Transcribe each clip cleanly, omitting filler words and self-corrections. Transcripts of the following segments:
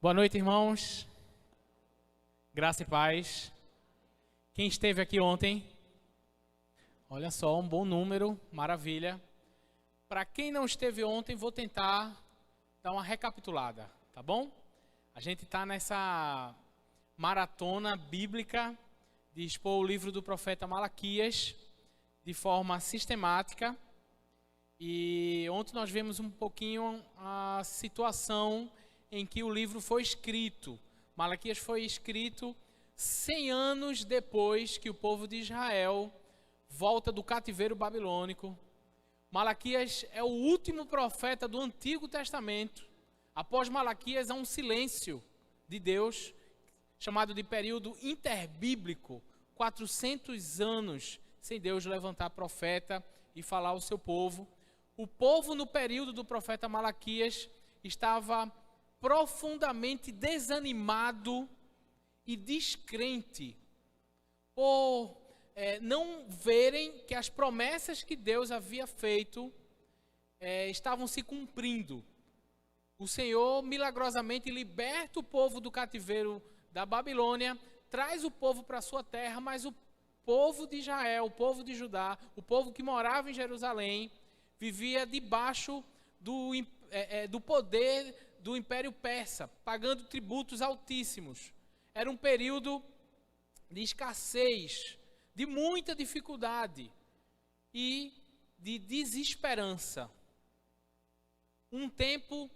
Boa noite, irmãos. Graça e paz. Quem esteve aqui ontem? Olha só, um bom número, maravilha. Para quem não esteve ontem, vou tentar dar uma recapitulada, tá bom? A gente está nessa maratona bíblica de expor o livro do profeta Malaquias de forma sistemática. E ontem nós vimos um pouquinho a situação em que o livro foi escrito. Malaquias foi escrito 100 anos depois que o povo de Israel volta do cativeiro babilônico. Malaquias é o último profeta do Antigo Testamento. Após Malaquias há um silêncio de Deus, chamado de período interbíblico, 400 anos sem Deus levantar profeta e falar ao seu povo. O povo no período do profeta Malaquias estava profundamente desanimado e descrente por não verem que as promessas que Deus havia feito estavam se cumprindo. O Senhor milagrosamente liberta o povo do cativeiro da Babilônia, traz o povo para a sua terra, mas o povo de Israel, o povo de Judá, o povo que morava em Jerusalém, vivia debaixo do poder do Império Persa, pagando tributos altíssimos. Era um período de escassez, de muita dificuldade e de desesperança. Um tempo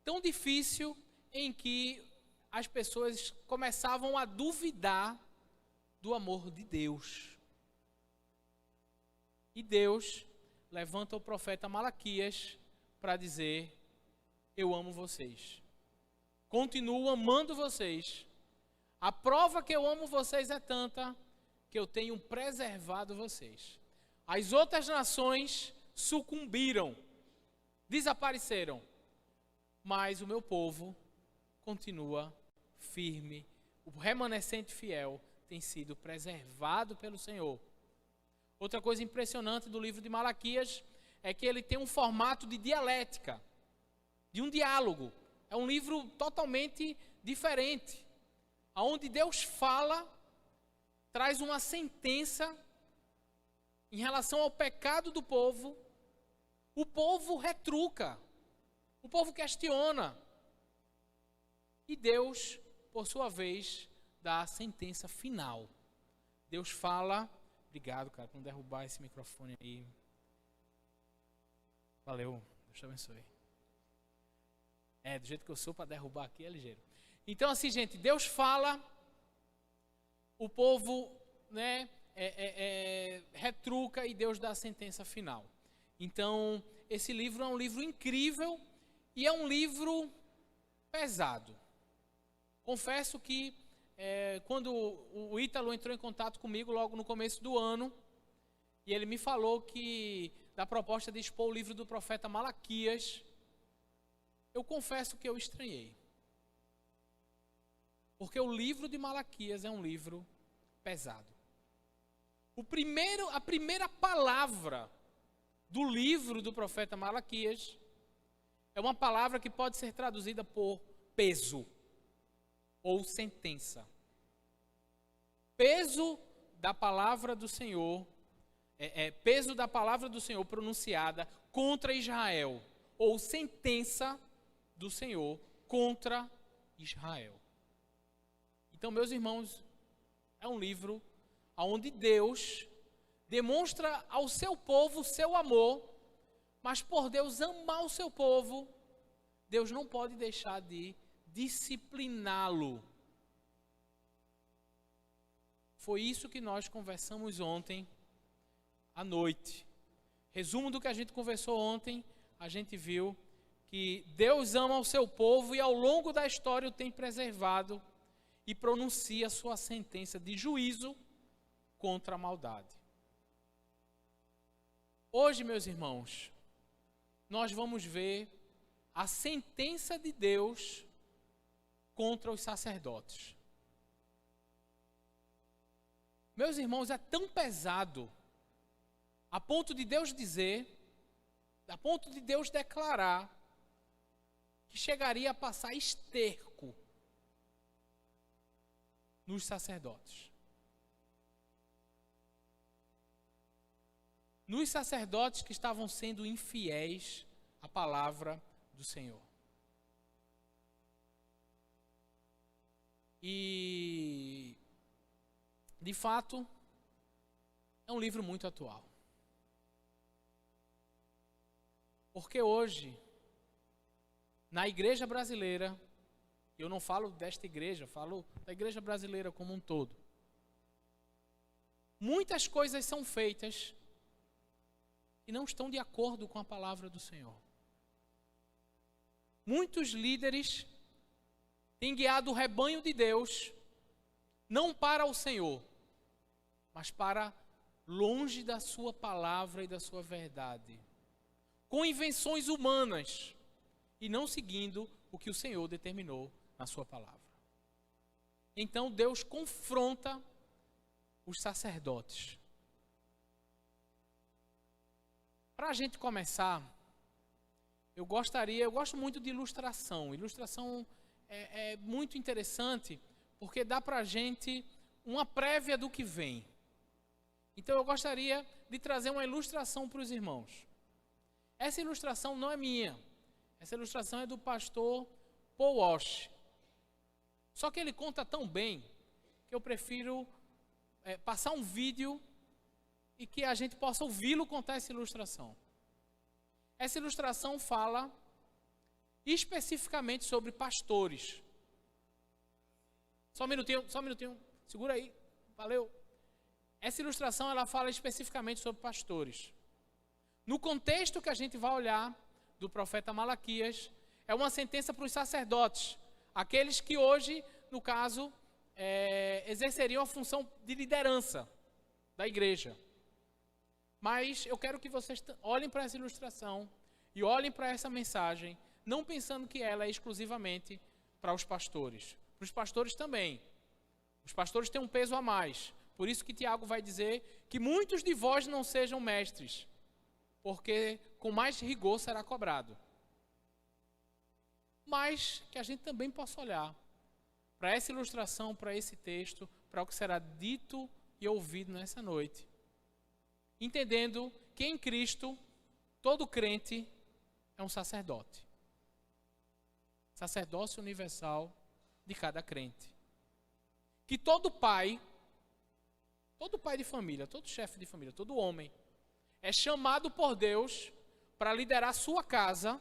tão difícil em que as pessoas começavam a duvidar do amor de Deus. E Deus levanta o profeta Malaquias para dizer: eu amo vocês, continuo amando vocês. A prova que eu amo vocês é tanta que eu tenho preservado vocês. As outras nações sucumbiram, desapareceram, mas o meu povo continua firme. O remanescente fiel tem sido preservado pelo Senhor. Outra coisa impressionante do livro de Malaquias é que ele tem um formato de dialética, de um diálogo. É um livro totalmente diferente, onde Deus fala, traz uma sentença em relação ao pecado do povo. O povo retruca, o povo questiona, e Deus, por sua vez, dá a sentença final. Deus fala, obrigado, cara, por não derrubar esse microfone aí. Valeu, Deus te abençoe. Do jeito que eu sou, para derrubar aqui é ligeiro. Então, assim, gente, Deus fala, o povo, retruca e Deus dá a sentença final. Então, esse livro é um livro incrível e é um livro pesado. Confesso que quando o Ítalo entrou em contato comigo logo no começo do ano, e ele me falou da proposta de expor o livro do profeta Malaquias, eu confesso que eu estranhei. Porque o livro de Malaquias é um livro pesado. A primeira palavra do livro do profeta Malaquias é uma palavra que pode ser traduzida por peso ou sentença. Peso da palavra do Senhor, peso da palavra do Senhor pronunciada contra Israel, ou sentença do Senhor contra Israel. Então, meus irmãos, é um livro onde Deus demonstra ao seu povo o seu amor, mas por Deus amar o seu povo, Deus não pode deixar de discipliná-lo. Foi isso que nós conversamos ontem à noite. Resumo do que a gente conversou ontem, a gente viu que Deus ama o seu povo e ao longo da história o tem preservado e pronuncia sua sentença de juízo contra a maldade. Hoje, meus irmãos, nós vamos ver a sentença de Deus contra os sacerdotes. Meus irmãos, é tão pesado a ponto de Deus dizer, a ponto de Deus declarar que chegaria a passar esterco nos sacerdotes. Nos sacerdotes que estavam sendo infiéis à palavra do Senhor. E, de fato, é um livro muito atual. Porque hoje, na igreja brasileira, eu não falo desta igreja, falo da igreja brasileira como um todo. Muitas coisas são feitas e não estão de acordo com a palavra do Senhor. Muitos líderes têm guiado o rebanho de Deus, não para o Senhor, mas para longe da sua palavra e da sua verdade, com invenções humanas e não seguindo o que o Senhor determinou na sua palavra. Então Deus confronta os sacerdotes. Para a gente começar, eu gosto muito de ilustração. Ilustração é muito interessante, porque dá para a gente uma prévia do que vem. Então eu gostaria de trazer uma ilustração para os irmãos. Essa ilustração não é minha. Essa ilustração é do pastor Paul Walsh. Só que ele conta tão bem que eu prefiro passar um vídeo e que a gente possa ouvi-lo contar essa ilustração. Essa ilustração fala especificamente sobre pastores. Só um minutinho, segura aí, valeu. Essa ilustração ela fala especificamente sobre pastores. No contexto que a gente vai olhar do profeta Malaquias, é uma sentença para os sacerdotes, aqueles que hoje, no caso, exerceriam a função de liderança da igreja. Mas eu quero que vocês olhem para essa ilustração e olhem para essa mensagem, não pensando que ela é exclusivamente para os pastores. Para os pastores também. Os pastores têm um peso a mais. Por isso que Tiago vai dizer que muitos de vós não sejam mestres, porque com mais rigor será cobrado. Mas que a gente também possa olhar para essa ilustração, para esse texto, para o que será dito e ouvido nessa noite, entendendo que em Cristo todo crente é um sacerdote. Sacerdócio universal de cada crente. Que todo pai de família, todo chefe de família, todo homem, é chamado por Deus para liderar sua casa.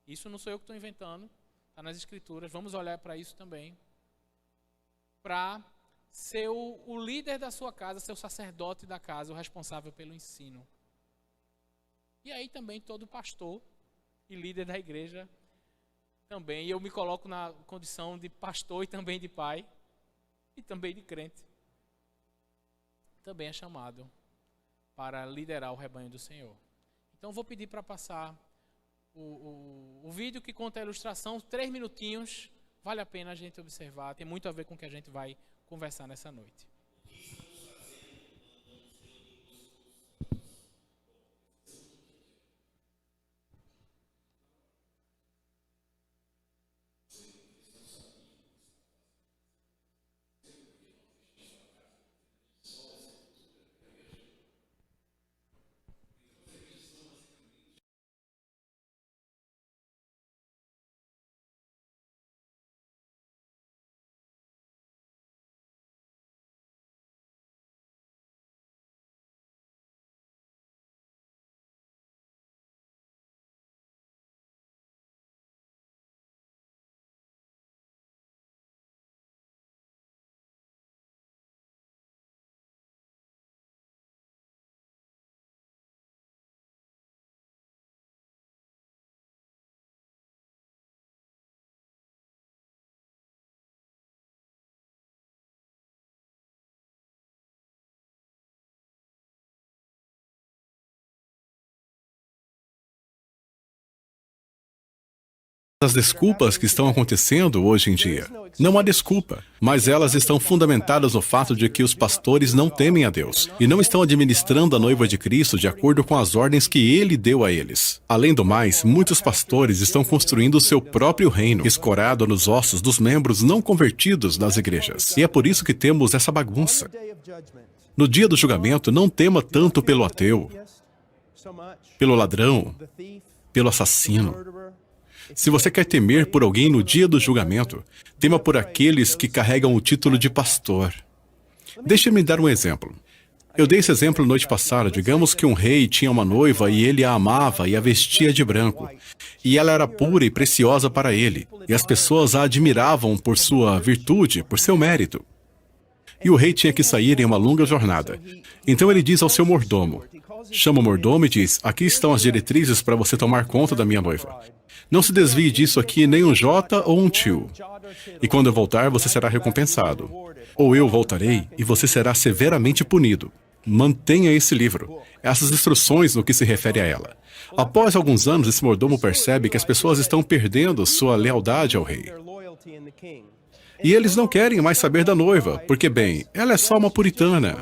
Isso não sou eu que estou inventando, está nas Escrituras, vamos olhar para isso também. Para ser o líder da sua casa, ser o sacerdote da casa, o responsável pelo ensino. E aí também todo pastor e líder da igreja também. E eu me coloco na condição de pastor e também de pai, e também de crente. Também é chamado para liderar o rebanho do Senhor. Então vou pedir para passar o vídeo que conta a ilustração, 3 minutinhos, vale a pena a gente observar, tem muito a ver com o que a gente vai conversar nessa noite. as desculpas que estão acontecendo hoje em dia. Não há desculpa, mas elas estão fundamentadas no fato de que os pastores não temem a Deus e não estão administrando a noiva de Cristo de acordo com as ordens que Ele deu a eles. Além do mais, muitos pastores estão construindo o seu próprio reino, escorado nos ossos dos membros não convertidos das igrejas. E é por isso que temos essa bagunça. No dia do julgamento, não tema tanto pelo ateu, pelo ladrão, pelo assassino. Se você quer temer por alguém no dia do julgamento, tema por aqueles que carregam o título de pastor. Deixe-me dar um exemplo. Eu dei esse exemplo noite passada. Digamos que um rei tinha uma noiva e ele a amava e a vestia de branco. E ela era pura e preciosa para ele. E as pessoas a admiravam por sua virtude, por seu mérito. E o rei tinha que sair em uma longa jornada. Então ele diz ao seu mordomo, chama o mordomo e diz, aqui estão as diretrizes para você tomar conta da minha noiva. Não se desvie disso aqui nem um jota ou um tio. E quando eu voltar, você será recompensado. Ou eu voltarei e você será severamente punido. Mantenha esse livro, essas instruções no que se refere a ela. Após alguns anos, esse mordomo percebe que as pessoas estão perdendo sua lealdade ao rei. E eles não querem mais saber da noiva, porque, bem, ela é só uma puritana.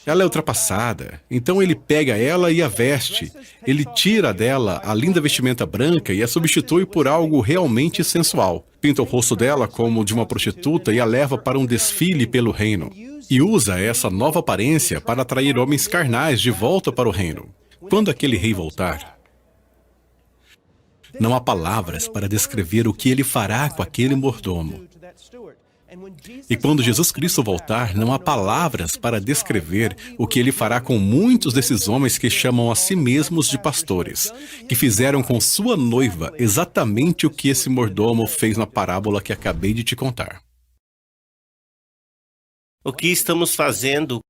Ela é ultrapassada. Então ele pega ela e a veste. Ele tira dela a linda vestimenta branca e a substitui por algo realmente sensual. Pinta o rosto dela como de uma prostituta e a leva para um desfile pelo reino. E usa essa nova aparência para atrair homens carnais de volta para o reino. Quando aquele rei voltar, não há palavras para descrever o que ele fará com aquele mordomo. E quando Jesus Cristo voltar, não há palavras para descrever o que ele fará com muitos desses homens que chamam a si mesmos de pastores, que fizeram com sua noiva exatamente o que esse mordomo fez na parábola que acabei de te contar. O que estamos fazendo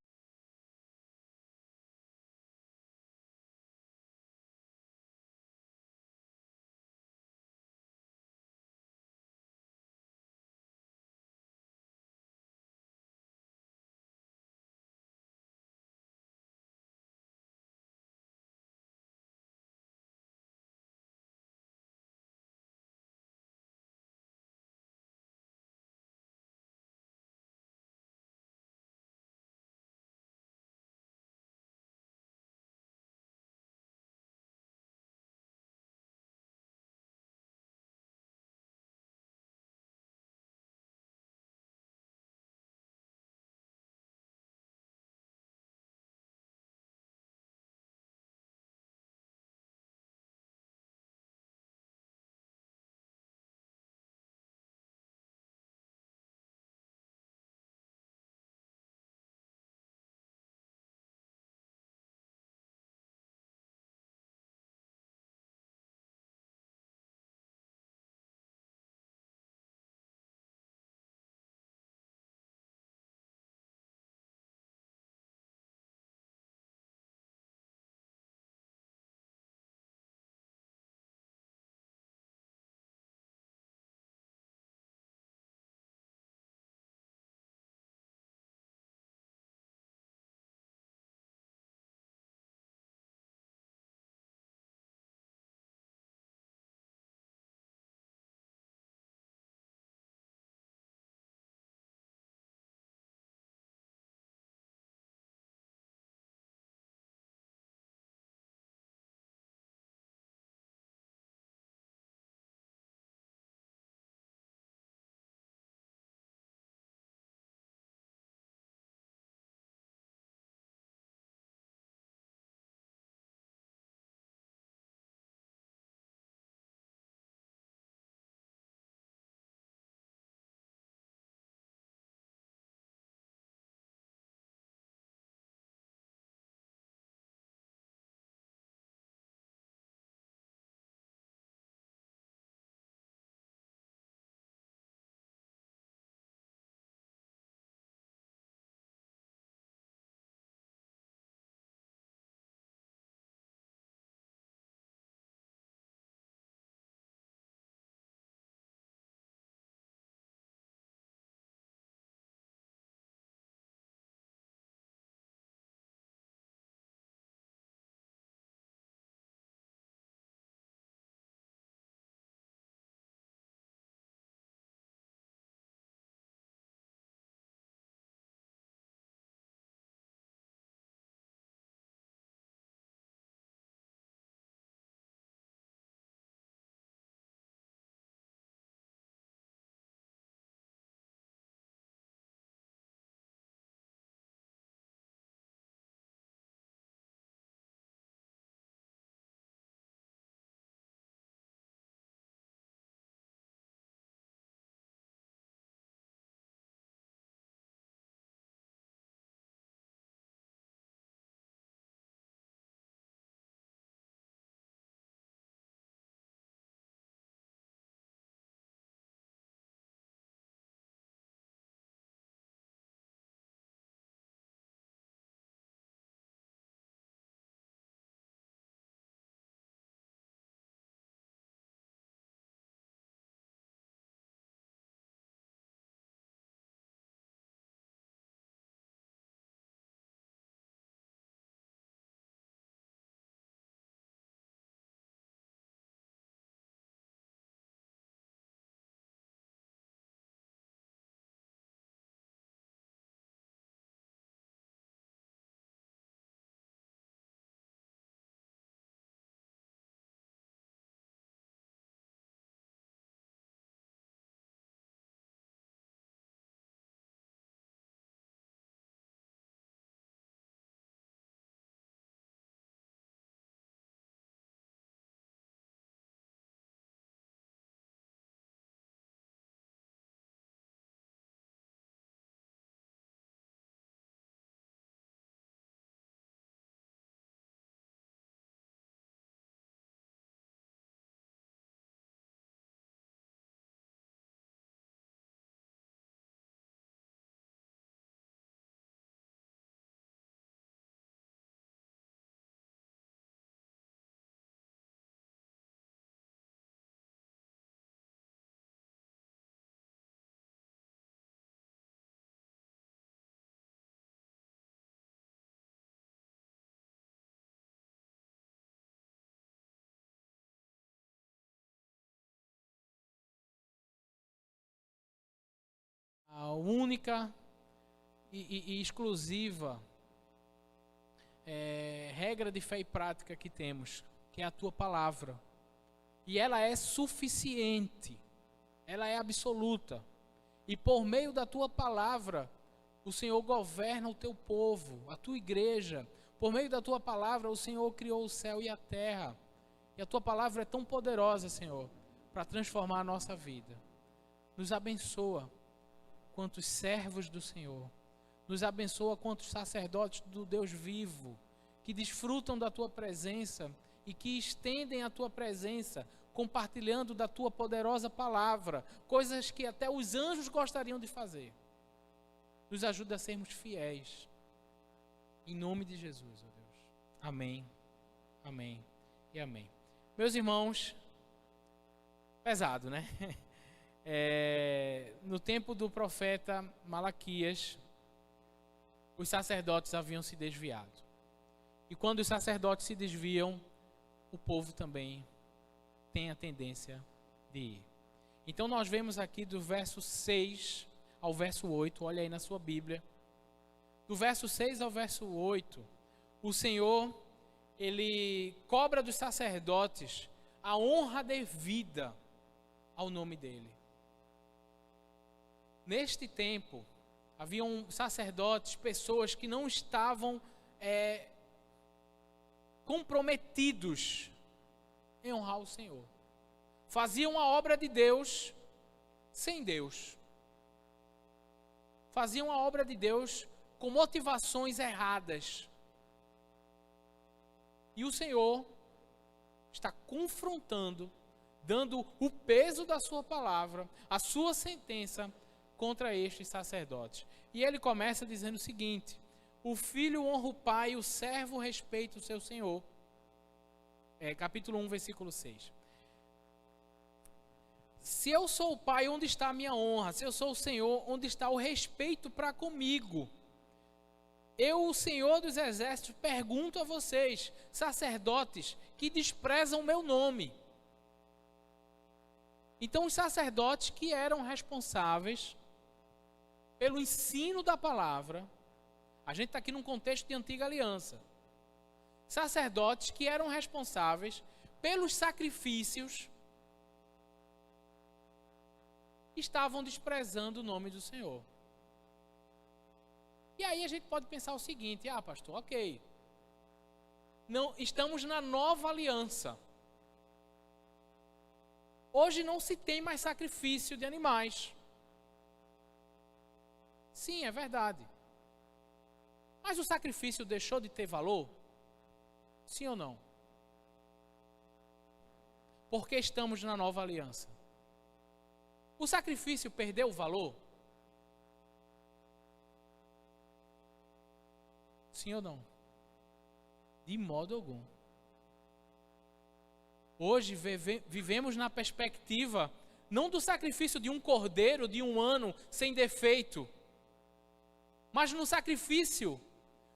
a única e exclusiva regra de fé e prática que temos, que é a tua palavra. E ela é suficiente, ela é absoluta. E por meio da tua palavra, o Senhor governa o teu povo, a tua igreja. Por meio da tua palavra, o Senhor criou o céu e a terra. E a tua palavra é tão poderosa, Senhor, para transformar a nossa vida. Nos abençoa quantos servos do Senhor. Nos abençoa quantos sacerdotes do Deus vivo, que desfrutam da tua presença e que estendem a tua presença, compartilhando da tua poderosa palavra, coisas que até os anjos gostariam de fazer. Nos ajuda a sermos fiéis. Em nome de Jesus, ó Deus. Amém, amém e amém. Meus irmãos, pesado, né? No tempo do profeta Malaquias, os sacerdotes haviam se desviado. E quando os sacerdotes se desviam, o povo também tem a tendência de ir. Então nós vemos aqui do verso 6 ao verso 8, olha aí na sua Bíblia. Do verso 6 ao verso 8, o Senhor, Ele cobra dos sacerdotes a honra devida ao nome dEle. Neste tempo, haviam sacerdotes, pessoas que não estavam comprometidos em honrar o Senhor. Faziam a obra de Deus sem Deus. Faziam a obra de Deus com motivações erradas. E o Senhor está confrontando, dando o peso da sua palavra, a sua sentença contra estes sacerdotes. E ele começa dizendo o seguinte: o filho honra o pai e o servo respeita o seu senhor. Capítulo 1, versículo 6. Se eu sou o pai, onde está a minha honra? Se eu sou o Senhor, onde está o respeito para comigo? Eu, o Senhor dos Exércitos, pergunto a vocês, sacerdotes, que desprezam o meu nome. Então, os sacerdotes que eram responsáveis pelo ensino da palavra, a gente está aqui num contexto de antiga aliança. Sacerdotes que eram responsáveis pelos sacrifícios, estavam desprezando o nome do Senhor. E aí a gente pode pensar o seguinte: pastor, ok, não, estamos na nova aliança. Hoje não se tem mais sacrifício de animais. Sim, é verdade. Mas o sacrifício deixou de ter valor? Sim ou não? Porque estamos na nova aliança. O sacrifício perdeu o valor? Sim ou não? De modo algum. Hoje vivemos na perspectiva não do sacrifício de um cordeiro de 1 ano sem defeito, mas no sacrifício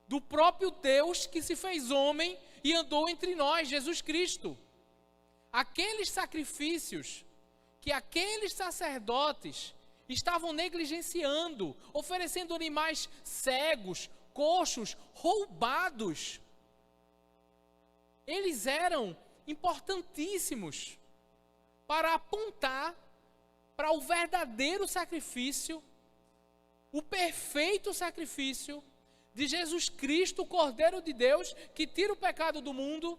do próprio Deus que se fez homem e andou entre nós, Jesus Cristo. Aqueles sacrifícios que aqueles sacerdotes estavam negligenciando, oferecendo animais cegos, coxos, roubados. Eles eram importantíssimos para apontar para o verdadeiro sacrifício, o perfeito sacrifício de Jesus Cristo, o Cordeiro de Deus, que tira o pecado do mundo,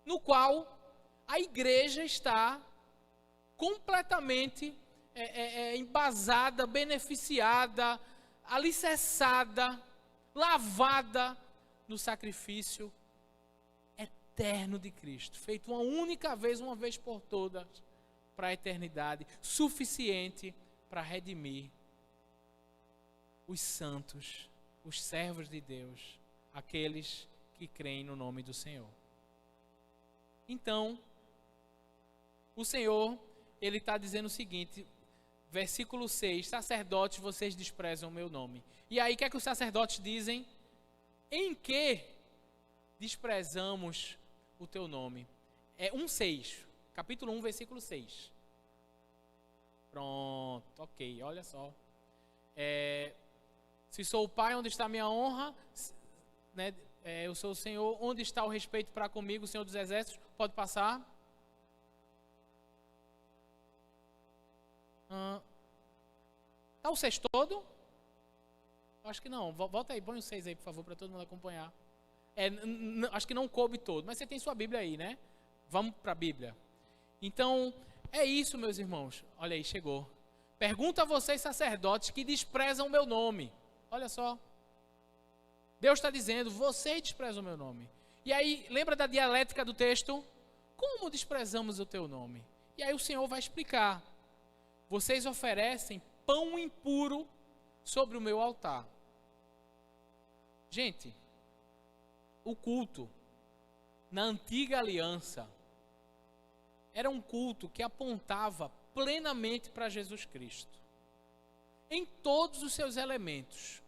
no qual a igreja está completamente embasada, beneficiada, alicerçada, lavada no sacrifício eterno de Cristo, feito uma única vez, uma vez por todas, para a eternidade, suficiente para redimir os santos, os servos de Deus, aqueles que creem no nome do Senhor. Então, o Senhor, Ele está dizendo o seguinte, versículo 6, sacerdotes, vocês desprezam o meu nome. E aí, o que é que os sacerdotes dizem? Em que desprezamos o teu nome? 1:6, capítulo 1, versículo 6. Pronto, ok, olha só. Se sou o Pai, onde está a minha honra? Né? Eu sou o Senhor, onde está o respeito para comigo, o Senhor dos Exércitos? Pode passar. Está o 6 todo? Acho que não. Volta aí, põe o 6 aí, por favor, para todo mundo acompanhar. Acho que não coube todo, mas você tem sua Bíblia aí, né? Vamos para a Bíblia. Então, é isso, meus irmãos. Olha aí, chegou. Pergunta a vocês, sacerdotes, que desprezam o meu nome. Olha só. Deus está dizendo, vocês desprezam o meu nome. E aí, lembra da dialética do texto? Como desprezamos o teu nome? E aí o Senhor vai explicar. Vocês oferecem pão impuro sobre o meu altar. Gente, o culto na antiga aliança era um culto que apontava plenamente para Jesus Cristo. Em todos os seus elementos.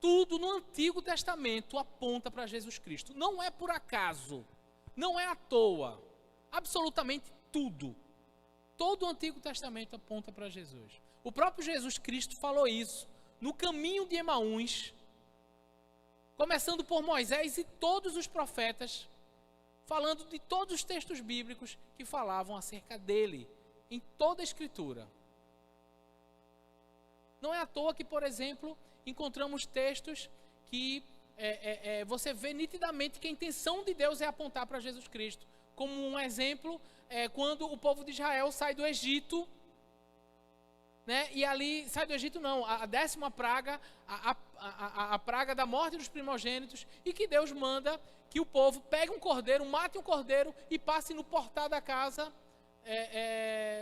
Tudo no Antigo Testamento aponta para Jesus Cristo. Não é por acaso, não é à toa. Absolutamente tudo. Todo o Antigo Testamento aponta para Jesus. O próprio Jesus Cristo falou isso no caminho de Emaús, começando por Moisés e todos os profetas, falando de todos os textos bíblicos que falavam acerca dele, em toda a Escritura. Não é à toa que, por exemplo, encontramos textos que você vê nitidamente que a intenção de Deus é apontar para Jesus Cristo. Como um exemplo, quando o povo de Israel sai do Egito, né, e ali, sai do Egito não, a 10ª praga, a praga da morte dos primogênitos, e que Deus manda que o povo pegue um cordeiro, mate um cordeiro e passe no portal da casa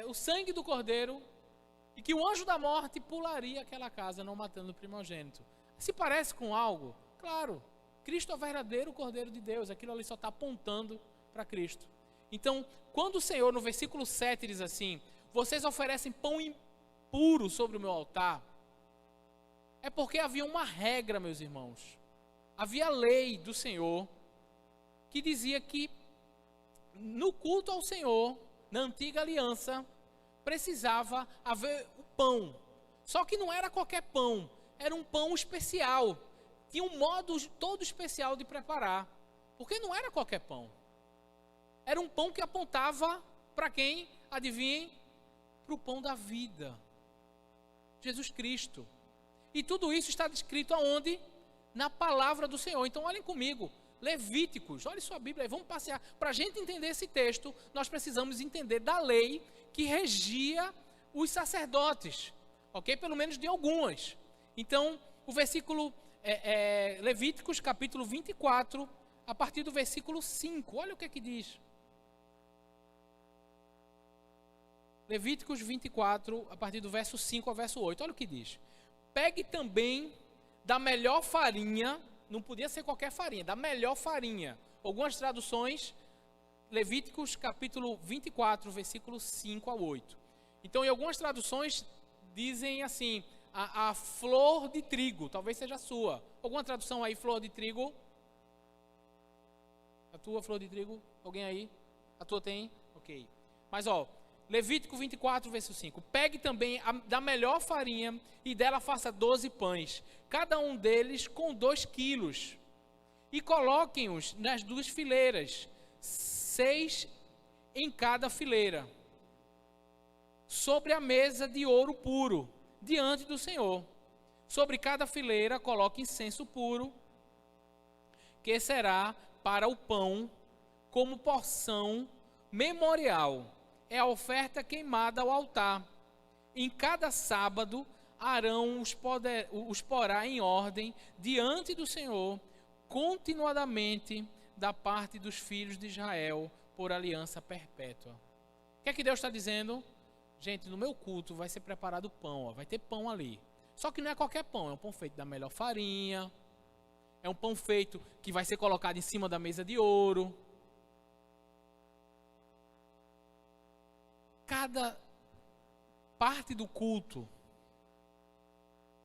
o sangue do cordeiro, e que o anjo da morte pularia aquela casa, não matando o primogênito. Se parece com algo? Claro, Cristo é o verdadeiro Cordeiro de Deus, aquilo ali só está apontando para Cristo. Então, quando o Senhor, no versículo 7, diz assim, vocês oferecem pão impuro sobre o meu altar, é porque havia uma regra, meus irmãos. Havia a lei do Senhor, que dizia que no culto ao Senhor, na antiga aliança, precisava haver o pão. Só que não era qualquer pão, era um pão especial. Tinha um modo todo especial de preparar, porque não era qualquer pão. Era um pão que apontava para quem? Adivinhem? Para o pão da vida. Jesus Cristo. E tudo isso está descrito aonde? Na palavra do Senhor. Então olhem comigo, Levíticos, olha sua Bíblia aí, vamos passear. Para a gente entender esse texto, nós precisamos entender da lei que regia os sacerdotes, ok? Pelo menos de algumas. Então, o versículo Levíticos, capítulo 24, a partir do versículo 5, olha o que é que diz. Levíticos 24, a partir do verso 5 ao verso 8, olha o que diz. Pegue também da melhor farinha, não podia ser qualquer farinha, da melhor farinha. Algumas traduções, Levíticos capítulo 24, versículo 5 a 8. Então, em algumas traduções, dizem assim, a flor de trigo, talvez seja a sua. Alguma tradução aí, flor de trigo? A tua flor de trigo? Alguém aí? A tua tem? Ok. Mas, Levítico 24, versículo 5. Pegue também da melhor farinha e dela faça 12 pães, cada um deles com 2 quilos. E coloquem-os nas 2 fileiras, 6 em cada fileira, sobre a mesa de ouro puro, diante do Senhor. Sobre cada fileira coloque incenso puro, que será para o pão, como porção memorial. É a oferta queimada ao altar. Em cada sábado, Arão os porá em ordem diante do Senhor, continuadamente da parte dos filhos de Israel, por aliança perpétua. O que é que Deus está dizendo? Gente, no meu culto vai ser preparado pão, vai ter pão ali. Só que não é qualquer pão, é um pão feito da melhor farinha, é um pão feito que vai ser colocado em cima da mesa de ouro. Cada parte do culto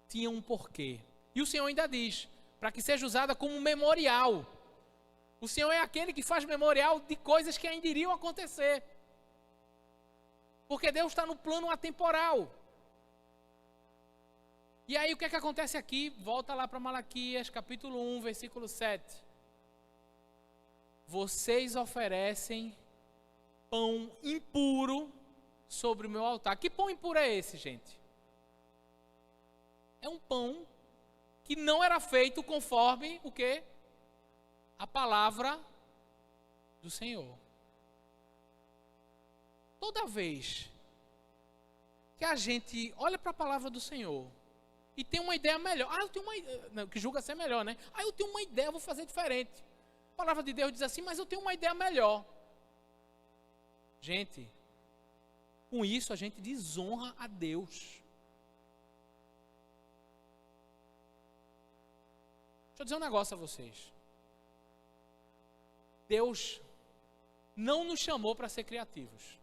tinha um porquê. E o Senhor ainda diz, para que seja usada como memorial. O Senhor é aquele que faz memorial de coisas que ainda iriam acontecer. Porque Deus está no plano atemporal. E aí o que é que acontece aqui? Volta lá para Malaquias, capítulo 1, versículo 7. Vocês oferecem pão impuro sobre o meu altar. Que pão impuro é esse, gente? É um pão que não era feito conforme o quê? A palavra do Senhor. Toda vez que a gente olha para a palavra do Senhor e tem uma ideia melhor, eu tenho uma ideia, que julga ser melhor, né? Eu tenho uma ideia, vou fazer diferente. A palavra de Deus diz assim, mas eu tenho uma ideia melhor. Gente, com isso a gente desonra a Deus. Deixa eu dizer um negócio a vocês. Deus não nos chamou para ser criativos.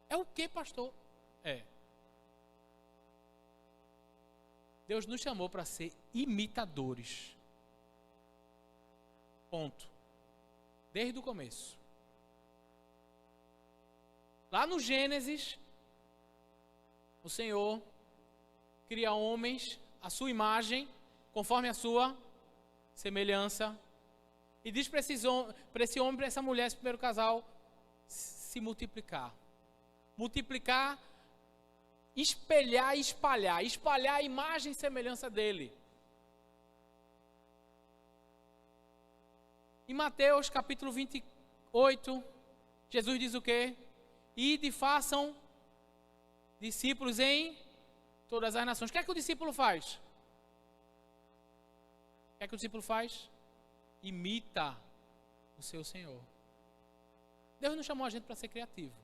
É o que, pastor? Deus nos chamou para ser imitadores. Ponto. Desde o começo. Lá no Gênesis, o Senhor cria homens à sua imagem, conforme a sua semelhança. E diz para esse homem, para essa mulher, esse primeiro casal, se multiplicar. Multiplicar, espelhar e espalhar. Espalhar a imagem e semelhança dele. Em Mateus capítulo 28, Jesus diz o quê? Ide e façam discípulos em todas as nações. O que é que o discípulo faz? O que é que o discípulo faz? Imita o seu Senhor. Deus não chamou a gente para ser criativo.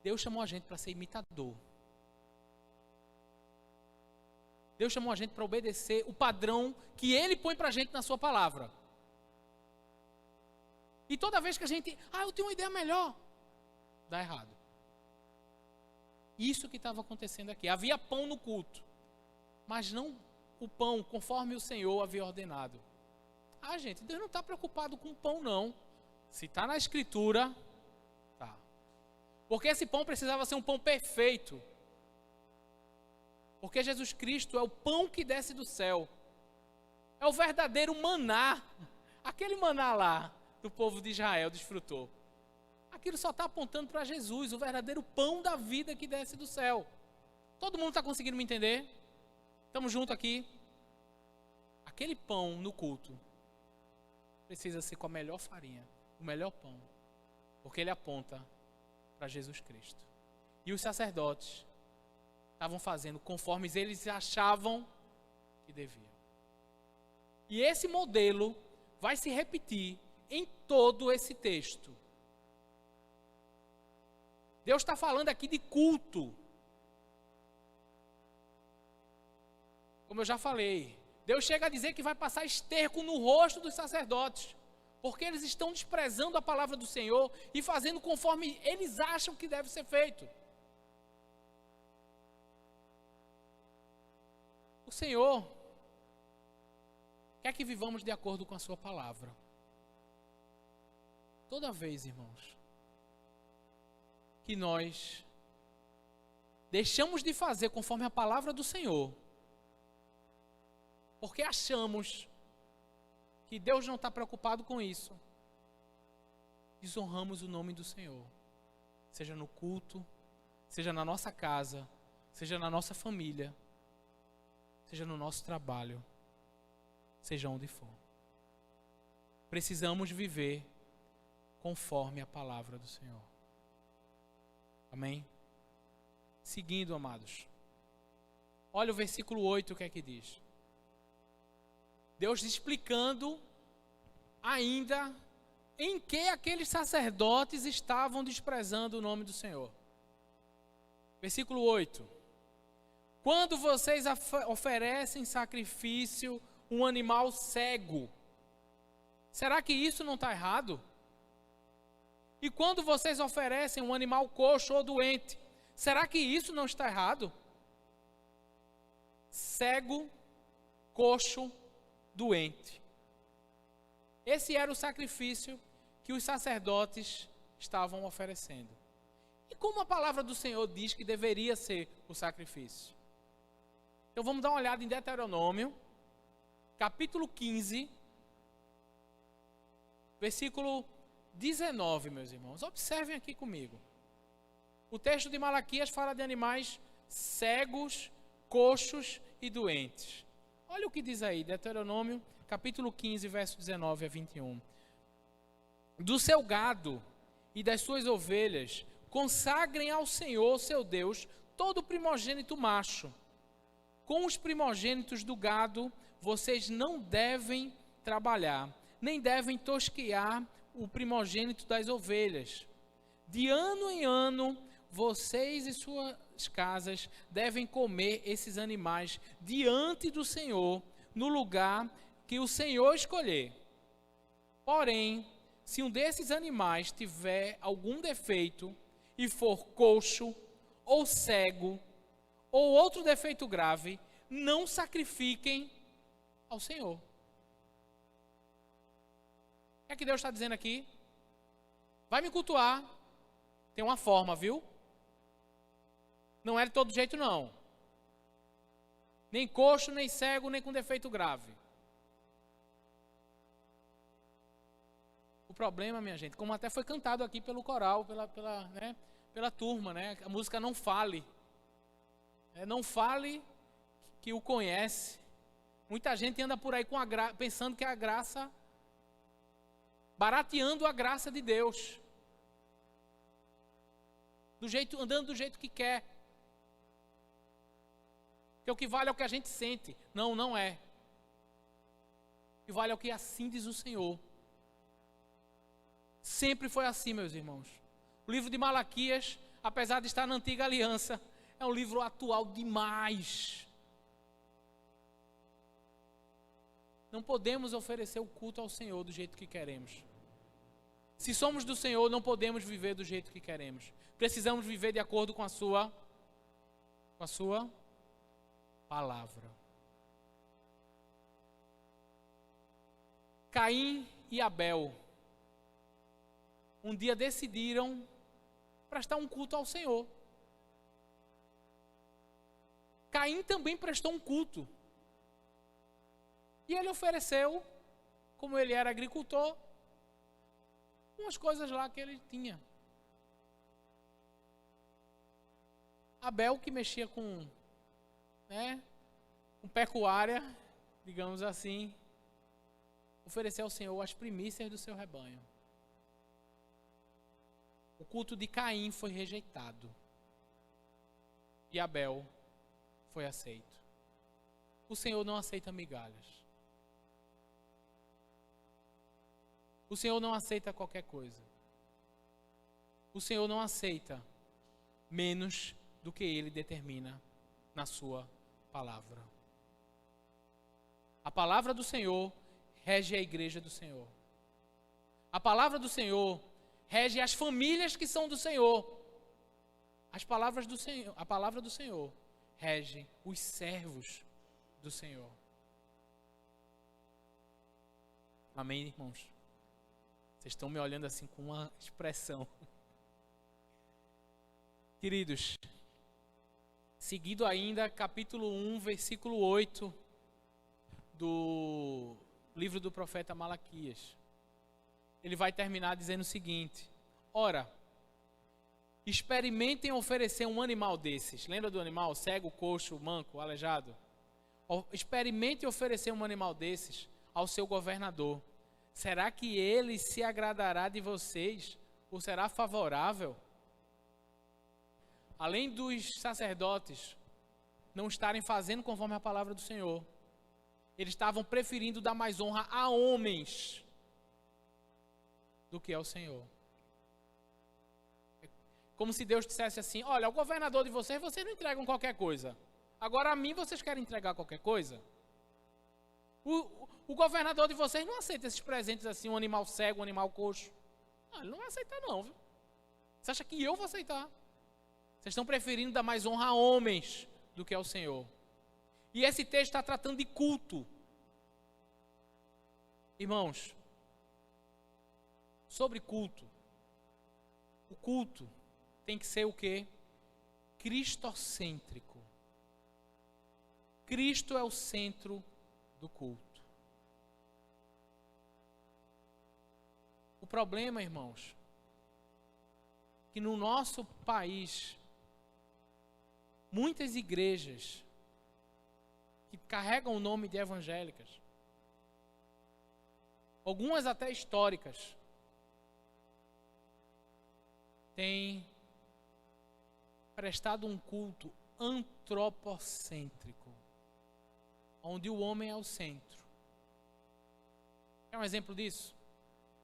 Deus chamou a gente para ser imitador. Deus chamou a gente para obedecer o padrão que Ele põe para a gente na sua palavra. E toda vez que a gente, eu tenho uma ideia melhor, dá errado. Isso que estava acontecendo aqui. Havia pão no culto, mas não o pão conforme o Senhor havia ordenado. Gente, Deus não está preocupado com o pão, não. Se está na Escritura, tá. Porque esse pão precisava ser um pão perfeito. Porque Jesus Cristo é o pão que desce do céu. É o verdadeiro maná. Aquele maná lá, do povo de Israel desfrutou. Aquilo só está apontando para Jesus, o verdadeiro pão da vida que desce do céu. Todo mundo está conseguindo me entender? Estamos juntos aqui? Aquele pão no culto precisa ser com a melhor farinha, o melhor pão, porque ele aponta para Jesus Cristo. E os sacerdotes estavam fazendo conforme eles achavam que deviam. E esse modelo vai se repetir em todo esse texto. Deus está falando aqui de culto. Como eu já falei, Deus chega a dizer que vai passar esterco no rosto dos sacerdotes, porque eles estão desprezando a palavra do Senhor e fazendo conforme eles acham que deve ser feito. O Senhor quer que vivamos de acordo com a sua palavra. Toda vez, irmãos, que nós deixamos de fazer conforme a palavra do Senhor, porque achamos que Deus não está preocupado com isso, desonramos o nome do Senhor, seja no culto, seja na nossa casa, seja na nossa família, seja no nosso trabalho, seja onde for. Precisamos viver conforme a palavra do Senhor. Amém? Seguindo, amados. Olha o versículo 8, o que é que diz? Deus explicando ainda em que aqueles sacerdotes estavam desprezando o nome do Senhor. Versículo 8. Quando vocês oferecem sacrifício um animal cego, será que isso não está errado? E quando vocês oferecem um animal coxo ou doente, será que isso não está errado? Cego, coxo, doente. Esse era o sacrifício que os sacerdotes estavam oferecendo. E como a palavra do Senhor diz que deveria ser o sacrifício. Então vamos dar uma olhada em Deuteronômio, capítulo 15, versículo 19, meus irmãos. Observem aqui comigo. O texto de Malaquias fala de animais cegos, coxos e doentes. Olha o que diz aí, Deuteronômio, capítulo 15, verso 19 a 21. Do seu gado e das suas ovelhas, consagrem ao Senhor, seu Deus, todo o primogênito macho. Com os primogênitos do gado, vocês não devem trabalhar, nem devem tosquear o primogênito das ovelhas. De ano em ano, vocês e suas casas devem comer esses animais diante do Senhor, no lugar que o Senhor escolher. Porém, se um desses animais tiver algum defeito e for coxo ou cego ou outro defeito grave, não sacrifiquem ao Senhor. O que é que Deus está dizendo aqui? Vai me cultuar. Tem uma forma, viu? Não é de todo jeito, não. Nem coxo, nem cego, nem com defeito grave. O problema, minha gente, como até foi cantado aqui pelo coral, pela turma, né? A música Não Fale. Não fale que o conhece. Muita gente anda por aí com pensando que é a graça, barateando a graça de Deus. Andando do jeito que quer. Porque o que vale é o que a gente sente. Não, não é. O que vale é o que assim diz o Senhor. Sempre foi assim, meus irmãos. O livro de Malaquias, apesar de estar na antiga aliança, é um livro atual demais. Não podemos oferecer o culto ao Senhor do jeito que queremos. Se somos do Senhor, não podemos viver do jeito que queremos. Precisamos viver de acordo com a sua palavra. Caim e Abel um dia decidiram prestar um culto ao Senhor. Caim também prestou um culto. E ele ofereceu, como ele era agricultor, umas coisas lá que ele tinha. Abel, que mexia com pecuária, digamos assim, ofereceu ao Senhor as primícias do seu rebanho. O culto de Caim foi rejeitado. E Abel foi aceito. O Senhor não aceita migalhas. O Senhor não aceita qualquer coisa. O Senhor não aceita menos do que Ele determina na sua palavra. A palavra do Senhor rege a igreja do Senhor. A palavra do Senhor rege as famílias que são do Senhor. A palavra do Senhor rege os servos do Senhor. Amém, irmãos? Vocês estão me olhando assim com uma expressão. Queridos, seguido ainda, capítulo 1, versículo 8 do livro do profeta Malaquias. Ele vai terminar dizendo o seguinte: ora, experimentem oferecer um animal desses. Lembra do animal? Cego, coxo, manco, aleijado? Experimentem oferecer um animal desses ao seu governador. Será que ele se agradará de vocês? Ou será favorável? Além dos sacerdotes não estarem fazendo conforme a palavra do Senhor, eles estavam preferindo dar mais honra a homens do que ao Senhor. Como se Deus dissesse assim: olha, o governador de vocês não entregam qualquer coisa. Agora a mim vocês querem entregar qualquer coisa? O governador de vocês não aceita esses presentes assim, um animal cego, um animal coxo. Não, ele não vai aceitar não, viu? Você acha que eu vou aceitar? Vocês estão preferindo dar mais honra a homens do que ao Senhor. E esse texto está tratando de culto. Irmãos, sobre culto. O culto tem que ser o quê? Cristocêntrico. Cristo é o centro do culto. O problema, irmãos, que no nosso país, muitas igrejas que carregam o nome de evangélicas, algumas até históricas, têm prestado um culto antropocêntrico, onde o homem é o centro. É um exemplo disso?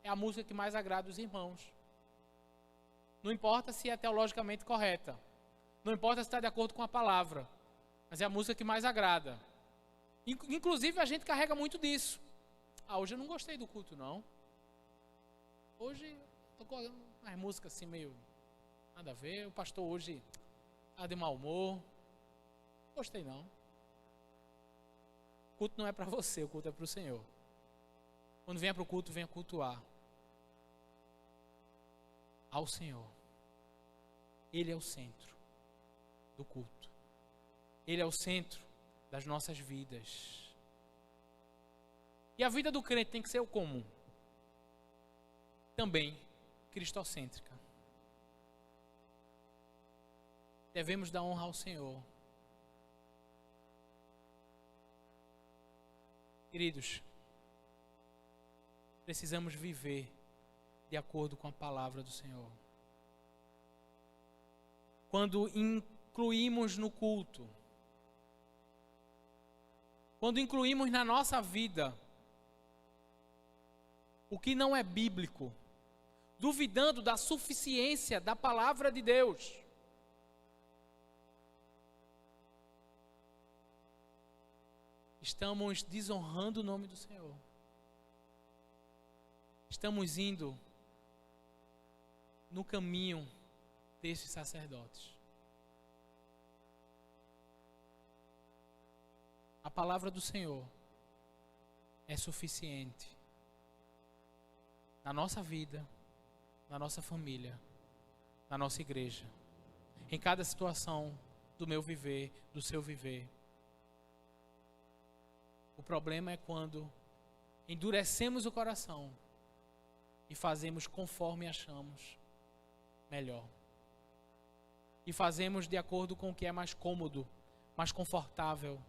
É a música que mais agrada os irmãos. Não importa se é teologicamente correta, não importa se está de acordo com a palavra, mas é a música que mais agrada. Inclusive a gente carrega muito disso. Hoje eu não gostei do culto, não. Hoje estou com umas músicas assim meio nada a ver. O pastor hoje está de mau humor. Não gostei, não. O culto não é para você, o culto é para o Senhor. Quando venha para o culto, venha cultuar ao Senhor. Ele é o centro do culto. Ele é o centro das nossas vidas. E a vida do crente tem que ser o comum. Também cristocêntrica. Devemos dar honra ao Senhor. Queridos, precisamos viver de acordo com a palavra do Senhor. Quando incluímos no culto, quando incluímos na nossa vida o que não é bíblico, duvidando da suficiência da palavra de Deus, estamos desonrando o nome do Senhor. Estamos indo no caminho desses sacerdotes. A palavra do Senhor é suficiente na nossa vida, na nossa família, na nossa igreja, em cada situação do meu viver, do seu viver. O problema é quando endurecemos o coração e fazemos conforme achamos melhor. E fazemos de acordo com o que é mais cômodo, mais confortável.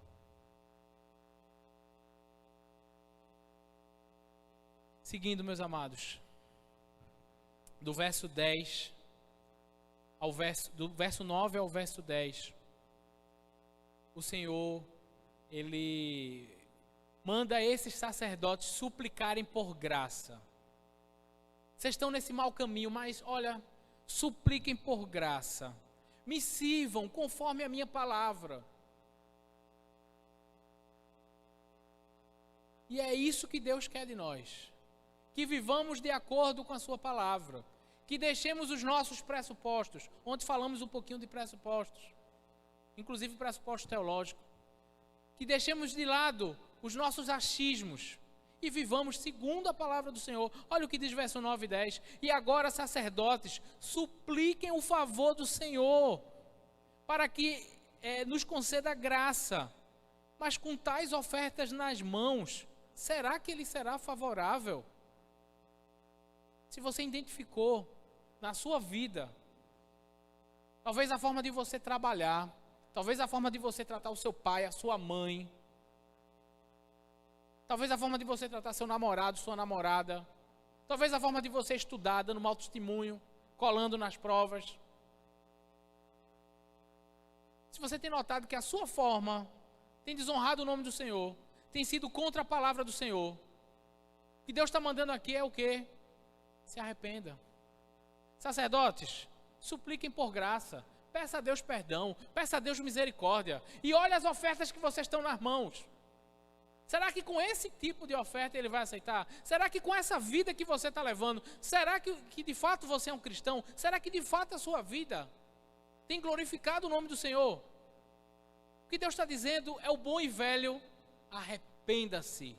Seguindo, meus amados, do verso 10 ao do verso 9 ao verso 10, o Senhor, Ele manda esses sacerdotes suplicarem por graça. Vocês estão nesse mau caminho, mas olha, supliquem por graça. Me sirvam conforme a minha palavra. E é isso que Deus quer de nós. Que vivamos de acordo com a sua palavra. Que deixemos os nossos pressupostos. Ontem falamos um pouquinho de pressupostos. Inclusive pressupostos teológicos. Que deixemos de lado os nossos achismos. E vivamos segundo a palavra do Senhor. Olha o que diz verso 9 e 10. E agora, sacerdotes, supliquem o favor do Senhor, para que nos conceda graça. Mas com tais ofertas nas mãos, será que Ele será favorável? Se você identificou na sua vida, talvez a forma de você trabalhar, talvez a forma de você tratar o seu pai, a sua mãe, talvez a forma de você tratar seu namorado, sua namorada, talvez a forma de você estudar, dando mau testemunho, colando nas provas. Se você tem notado que a sua forma tem desonrado o nome do Senhor, tem sido contra a palavra do Senhor, o que Deus está mandando aqui é o quê? Se arrependa. Sacerdotes, supliquem por graça, peça a Deus perdão, peça a Deus misericórdia, e olha as ofertas que vocês estão nas mãos. Será que com esse tipo de oferta Ele vai aceitar? Será que com essa vida que você está levando, será que de fato você é um cristão? Será que de fato a sua vida tem glorificado o nome do Senhor? O que Deus está dizendo é o bom e velho: arrependa-se.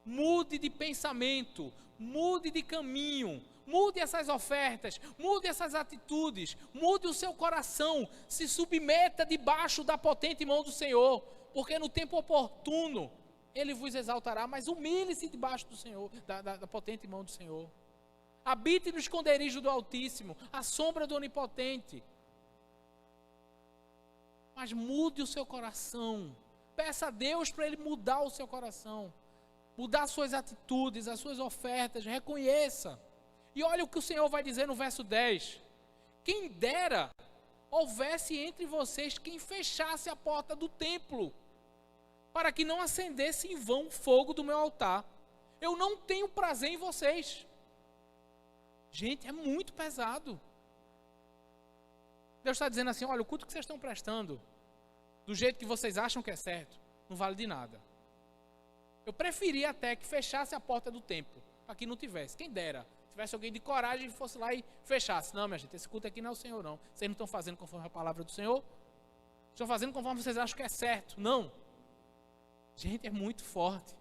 Mude de pensamento, mude de caminho, Mude essas ofertas, mude essas atitudes, mude o seu coração, se submeta debaixo da potente mão do Senhor, porque no tempo oportuno Ele vos exaltará, mas humilhe-se debaixo do Senhor, da potente mão do Senhor. Habite no esconderijo do Altíssimo, à sombra do Onipotente. Mas mude o seu coração, peça a Deus para Ele mudar o seu coração, mudar as suas atitudes, as suas ofertas, reconheça. E olha o que o Senhor vai dizer no verso 10. Quem dera houvesse entre vocês quem fechasse a porta do templo, para que não acendesse em vão o fogo do meu altar. Eu não tenho prazer em vocês. Gente, é muito pesado. Deus está dizendo assim, olha, o culto que vocês estão prestando, do jeito que vocês acham que é certo, não vale de nada. Eu preferia até que fechasse a porta do templo, para que não tivesse. Quem dera, tivesse alguém de coragem e fosse lá e fechasse. Não, minha gente, esse culto aqui não é o Senhor, não. Vocês não estão fazendo conforme a palavra do Senhor? Estão fazendo conforme vocês acham que é certo. Não. Gente, é muito forte.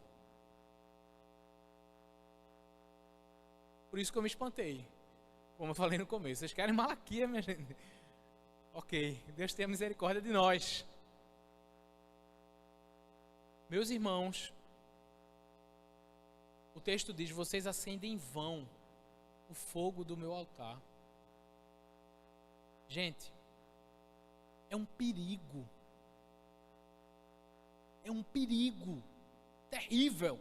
Por isso que eu me espantei. Como eu falei no começo. Vocês querem Malaquias, minha gente? Ok, Deus tenha misericórdia de nós. Meus irmãos, o texto diz, vocês acendem em vão o fogo do meu altar. Gente, é um perigo. É um perigo terrível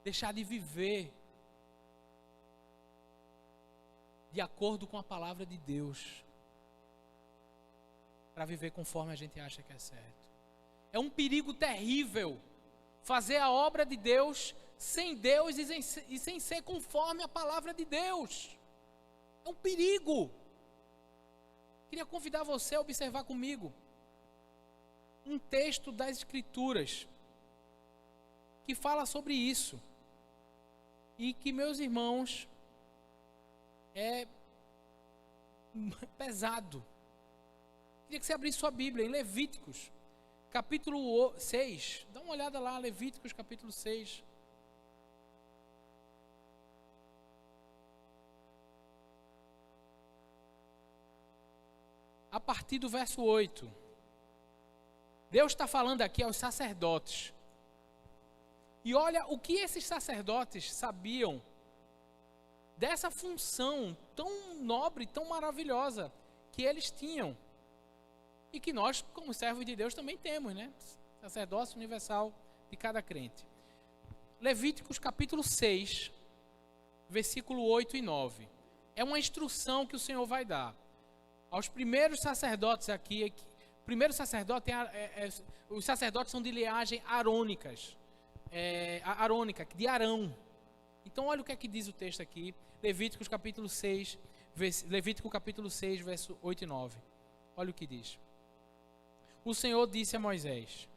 deixar de viver de acordo com a palavra de Deus, para viver conforme a gente acha que é certo. É um perigo terrível fazer a obra de Deus sem Deus e sem ser conforme a palavra de Deus. É um perigo. Queria convidar você a observar comigo um texto das Escrituras que fala sobre isso e que, meus irmãos, é pesado. Queria que você abrisse sua Bíblia em Levíticos, capítulo 6. Dá uma olhada lá, Levíticos, capítulo 6. A partir do verso 8. Deus está falando aqui aos sacerdotes. E olha o que esses sacerdotes sabiam dessa função tão nobre, tão maravilhosa que eles tinham. E que nós, como servos de Deus, também temos, né? Sacerdócio universal de cada crente. Levíticos capítulo 6, versículo 8 e 9. É uma instrução que o Senhor vai dar aos primeiros sacerdotes aqui. Primeiro sacerdote, os sacerdotes são de linhagem arônicas, de Arão. Então olha o que é que diz o texto aqui, Levítico capítulo 6, verso 8 e 9. Olha o que diz. O Senhor disse a Moisés,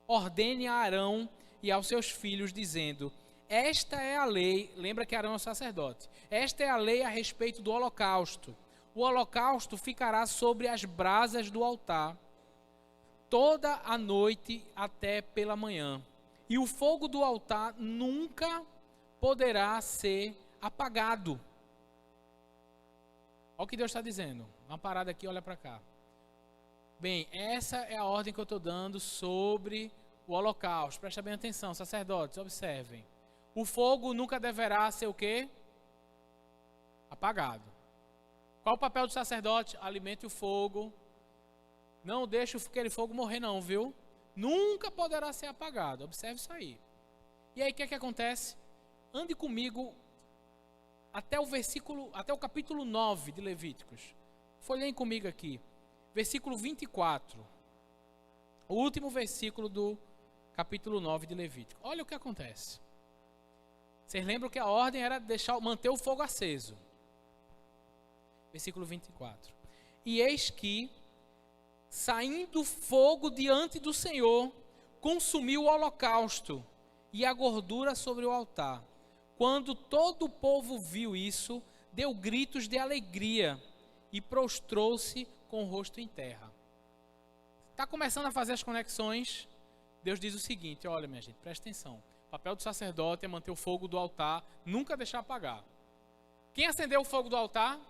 ordene a Arão e aos seus filhos, dizendo, esta é a lei, lembra que Arão é o sacerdote, esta é a lei a respeito do holocausto. O holocausto ficará sobre as brasas do altar, toda a noite até pela manhã. E o fogo do altar nunca poderá ser apagado. Olha o que Deus está dizendo. Uma parada aqui, olha para cá. Bem, essa é a ordem que eu estou dando sobre o holocausto. Presta bem atenção, sacerdotes, observem. O fogo nunca deverá ser o quê? Apagado. Qual o papel do sacerdote? Alimente o fogo. Não deixe aquele fogo morrer não, viu? Nunca poderá ser apagado. Observe isso aí. E aí o que é que acontece? Ande comigo até o capítulo 9 de Levíticos. Folhem comigo aqui. Versículo 24. O último versículo do capítulo 9 de Levítico. Olha o que acontece. Vocês lembram que a ordem era manter o fogo aceso. Versículo 24. E eis que, saindo fogo diante do Senhor, consumiu o holocausto e a gordura sobre o altar. Quando todo o povo viu isso, deu gritos de alegria e prostrou-se com o rosto em terra. Está começando a fazer as conexões. Deus diz o seguinte, olha minha gente, presta atenção. O papel do sacerdote é manter o fogo do altar, nunca deixar apagar. Quem acendeu o fogo do altar?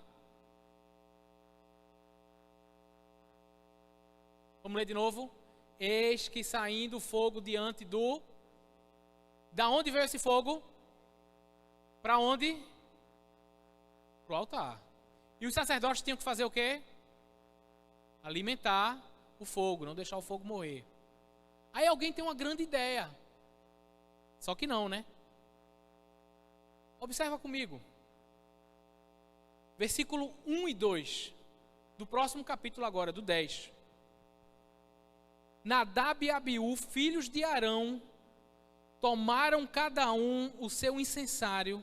Vamos ler de novo. Eis que saindo o fogo diante do... Da onde veio esse fogo? Para onde? Para o altar. E os sacerdotes tinham que fazer o quê? Alimentar o fogo, não deixar o fogo morrer. Aí alguém tem uma grande ideia. Só que não, né? Observa comigo. Versículo 1 e 2. Do próximo capítulo agora, do 10. Nadab e Abiú, filhos de Arão, tomaram cada um o seu incensário,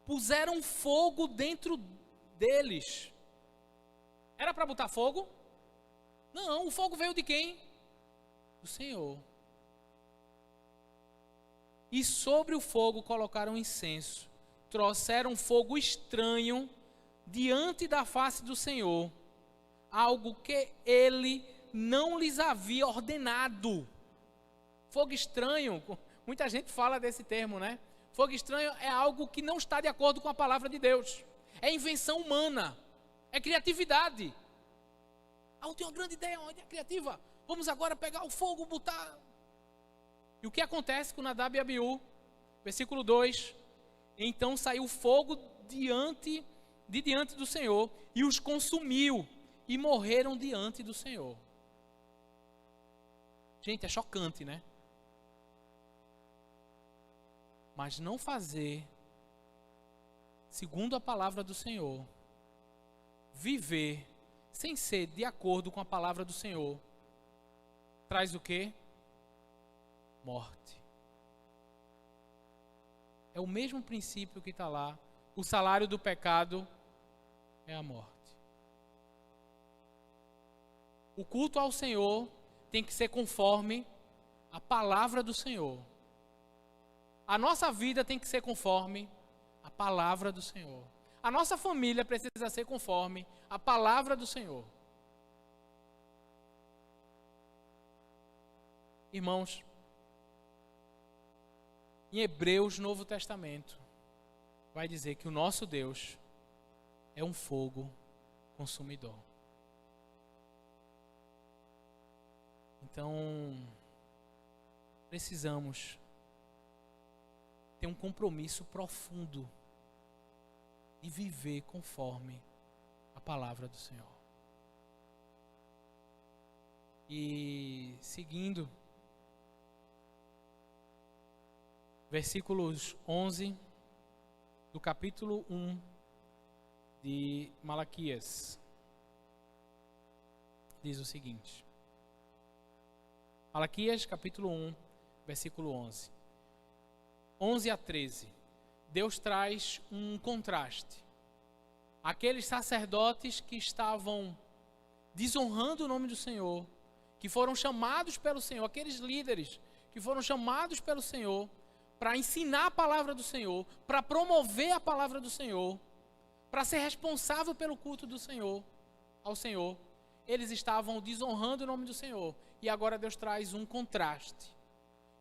puseram fogo dentro deles. Era para botar fogo? Não, o fogo veio de quem? Do Senhor. E sobre o fogo colocaram incenso, trouxeram fogo estranho diante da face do Senhor, algo que ele não lhes havia ordenado. Fogo estranho, muita gente fala desse termo, né? Fogo estranho é algo que não está de acordo com a palavra de Deus. É invenção humana, é criatividade. Eu tenho uma grande ideia, uma ideia criativa. Vamos agora pegar o fogo, botar... E o que acontece com Nadab e Abiú? Versículo 2. Então saiu fogo diante do Senhor e os consumiu e morreram diante do Senhor. Gente, é chocante, né? Mas não fazer segundo a palavra do Senhor, viver sem ser de acordo com a palavra do Senhor, traz o quê? Morte. É o mesmo princípio que está lá. O salário do pecado é a morte. O culto ao Senhor tem que ser conforme a palavra do Senhor. A nossa vida tem que ser conforme a palavra do Senhor. A nossa família precisa ser conforme a palavra do Senhor. Irmãos, em Hebreus, Novo Testamento, vai dizer que o nosso Deus é um fogo consumidor. Então, precisamos ter um compromisso profundo de viver conforme a palavra do Senhor. E seguindo, versículos 11 do capítulo 1 de Malaquias, diz o seguinte. Malaquias, capítulo 1, versículo 11. 11 a 13. Deus traz um contraste. Aqueles sacerdotes que estavam desonrando o nome do Senhor, que foram chamados pelo Senhor, aqueles líderes que foram chamados pelo Senhor para ensinar a palavra do Senhor, para promover a palavra do Senhor, para ser responsável pelo culto do Senhor, ao Senhor, eles estavam desonrando o nome do Senhor. E agora Deus traz um contraste.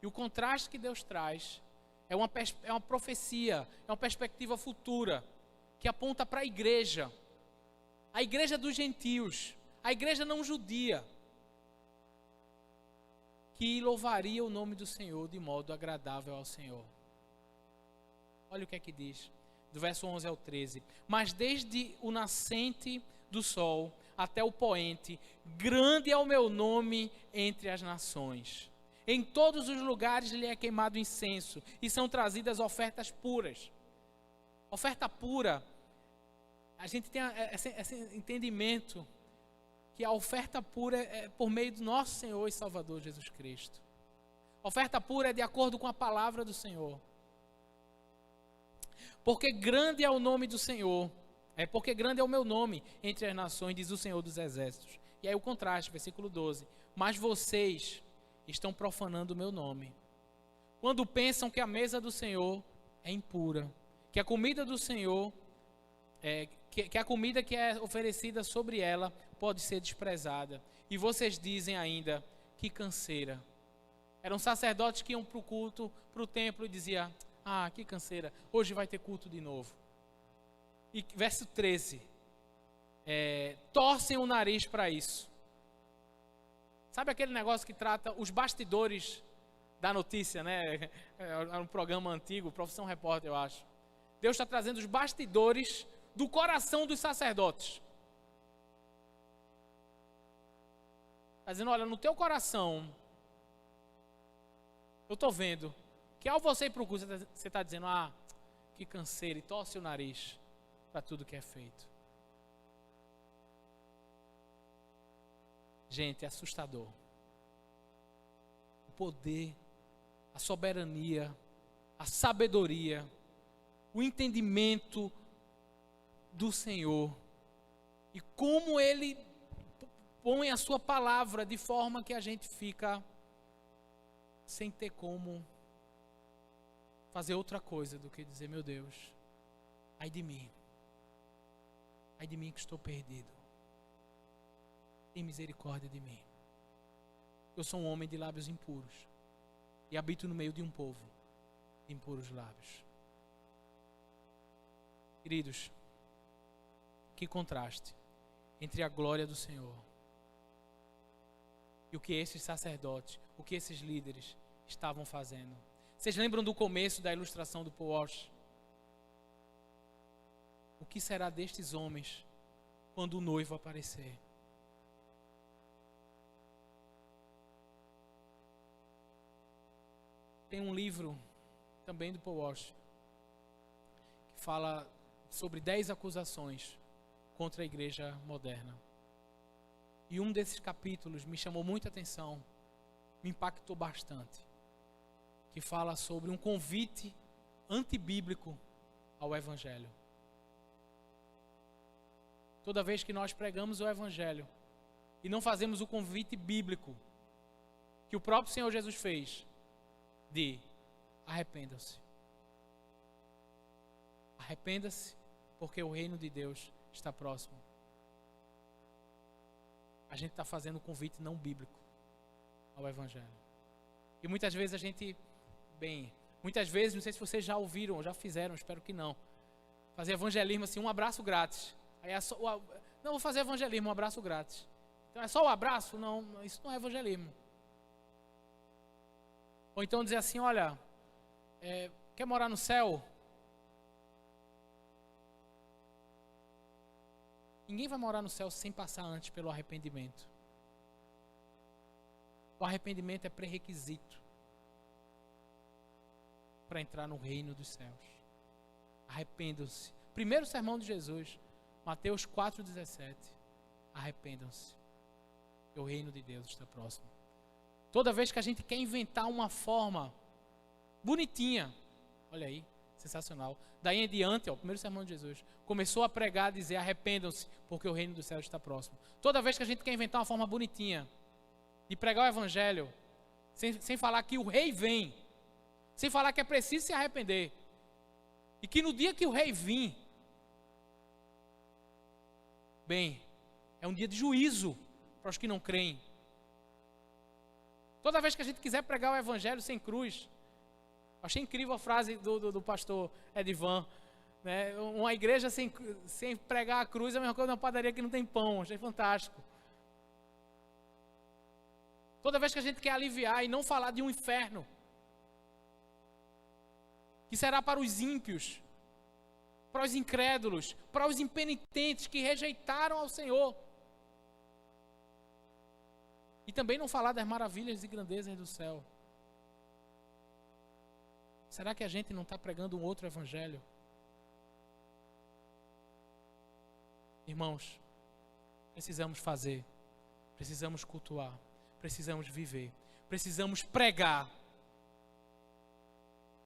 E o contraste que Deus traz é uma profecia, é uma perspectiva futura, que aponta para a igreja dos gentios, a igreja não judia, que louvaria o nome do Senhor de modo agradável ao Senhor. Olha o que é que diz, do verso 11 ao 13. Mas desde o nascente do sol até o poente, grande é o meu nome entre as nações. Em todos os lugares lhe é queimado incenso e são trazidas ofertas puras. Oferta pura, a gente tem esse entendimento que a oferta pura é por meio do nosso Senhor e Salvador Jesus Cristo. Oferta pura é de acordo com a palavra do Senhor. Porque grande é o nome do Senhor, porque grande é o meu nome entre as nações, diz o Senhor dos Exércitos. E aí o contraste, versículo 12. Mas vocês estão profanando o meu nome, quando pensam que a mesa do Senhor é impura, que a comida do Senhor, que a comida que é oferecida sobre ela pode ser desprezada. E vocês dizem ainda, que canseira, Eram sacerdotes que iam para o culto, para o templo e diziam, que canseira, hoje vai ter culto de novo. E verso 13, torcem o nariz para isso. Sabe aquele negócio que trata os bastidores da notícia, né? É um programa antigo, Profissão Repórter, eu acho. Deus está trazendo os bastidores do coração dos sacerdotes. Está dizendo, olha, no teu coração, eu estou vendo que ao você ir para o culto, você está dizendo, que canseira, e torce o nariz para tudo que é feito. Gente, é assustador. O poder, a soberania, a sabedoria, o entendimento do Senhor e como Ele põe a sua palavra de forma que a gente fica sem ter como fazer outra coisa do que dizer, meu Deus, ai de mim que estou perdido, tem misericórdia de mim. Eu sou um homem de lábios impuros e habito no meio de um povo de impuros lábios. Queridos, que contraste entre a glória do Senhor e o que esses sacerdotes, o que esses líderes estavam fazendo. Vocês lembram do começo da ilustração do Paul Walsh? O que será destes homens quando o noivo aparecer? Tem um livro também do Paul Walsh que fala sobre 10 acusações contra a igreja moderna. E um desses capítulos me chamou muita atenção, me impactou bastante, que fala sobre um convite antibíblico ao Evangelho. Toda vez que nós pregamos o Evangelho e não fazemos o convite bíblico que o próprio Senhor Jesus fez, de arrependam-se. Arrependa-se, porque o reino de Deus está próximo. A gente está fazendo um convite não bíblico ao Evangelho. E muitas vezes a gente, muitas vezes, não sei se vocês já ouviram ou já fizeram, espero que não, fazer evangelismo assim, um abraço grátis. Aí é só, não, vou fazer evangelismo, um abraço grátis. Então é só o abraço? Não, isso não é evangelismo. Ou então dizer assim, olha, quer morar no céu? Ninguém vai morar no céu sem passar antes pelo arrependimento. O arrependimento é pré-requisito para entrar no reino dos céus. Arrependam-se. Primeiro sermão de Jesus, Mateus 4,17. Arrependam-se, que o reino de Deus está próximo. Toda vez que a gente quer inventar uma forma bonitinha, olha aí, sensacional. Daí em diante, o primeiro sermão de Jesus, começou a pregar, a dizer, arrependam-se, porque o reino dos céus está próximo. Toda vez que a gente quer inventar uma forma bonitinha de pregar o Evangelho, sem falar que o rei vem, sem falar que é preciso se arrepender, e que no dia que o rei vir, é um dia de juízo para os que não creem. Toda vez que a gente quiser pregar o Evangelho sem cruz, achei incrível a frase do pastor Edivan, né? Uma igreja sem pregar a cruz é a mesma coisa de uma padaria que não tem pão. Achei fantástico. Toda vez que a gente quer aliviar e não falar de um inferno, que será para os ímpios, para os incrédulos, para os impenitentes que rejeitaram ao Senhor, e também não falar das maravilhas e grandezas do céu, será que a gente não está pregando um outro evangelho? Irmãos, precisamos fazer, precisamos cultuar, precisamos viver, precisamos pregar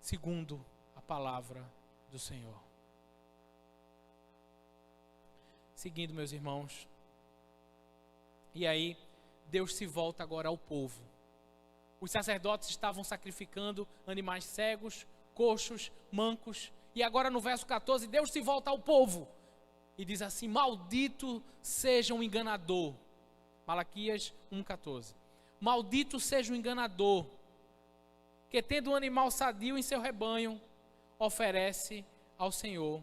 segundo a palavra do Senhor. Seguindo, meus irmãos, e aí Deus se volta agora ao povo. Os sacerdotes estavam sacrificando animais cegos, coxos, mancos. E agora no verso 14, Deus se volta ao povo. E diz assim, maldito seja o enganador. Malaquias 1,14. Maldito seja o enganador que tendo um animal sadio em seu rebanho, oferece ao Senhor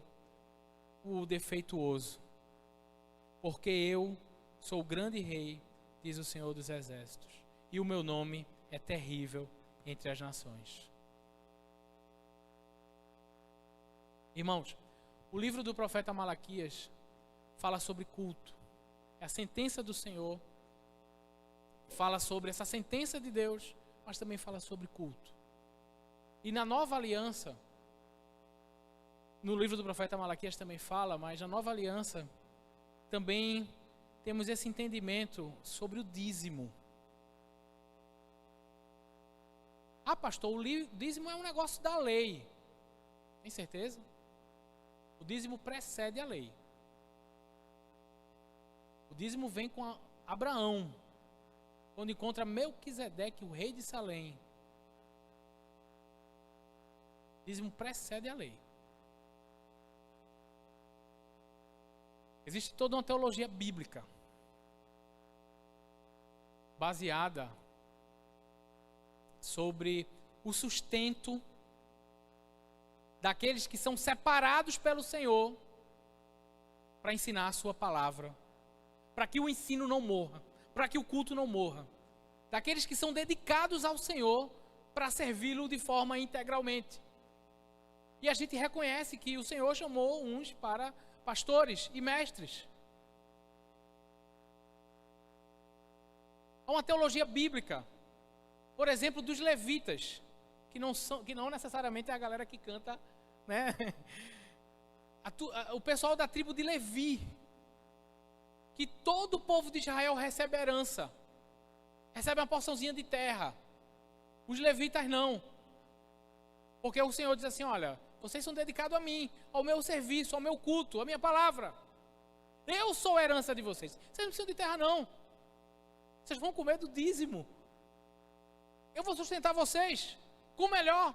o defeituoso. Porque eu sou o grande rei, diz o Senhor dos Exércitos, e o meu nome é terrível entre as nações. Irmãos, o livro do profeta Malaquias fala sobre culto. É a sentença do Senhor. Fala sobre essa sentença de Deus, mas também fala sobre culto. E na nova aliança, no livro do profeta Malaquias também fala, mas na nova aliança também temos esse entendimento sobre o dízimo. Ah, pastor, o dízimo é um negócio da lei. Tem certeza? O dízimo precede a lei. O dízimo vem com Abraão, quando encontra Melquisedeque, o rei de Salém. O dízimo precede a lei. Existe toda uma teologia bíblica baseada sobre o sustento daqueles que são separados pelo Senhor para ensinar a sua palavra, para que o ensino não morra, para que o culto não morra, daqueles que são dedicados ao Senhor para servi-lo de forma integralmente. E a gente reconhece que o Senhor chamou uns para pastores e mestres. Há uma teologia bíblica, por exemplo, dos levitas, que não necessariamente é a galera que canta, né? O pessoal da tribo de Levi, que todo o povo de Israel recebe herança, recebe uma porçãozinha de terra. Os levitas não, porque o Senhor diz assim: olha, vocês são dedicados a mim, ao meu serviço, ao meu culto, à minha palavra. Eu sou a herança de vocês. Vocês não precisam de terra não. Vocês vão comer do dízimo. Eu vou sustentar vocês com o melhor,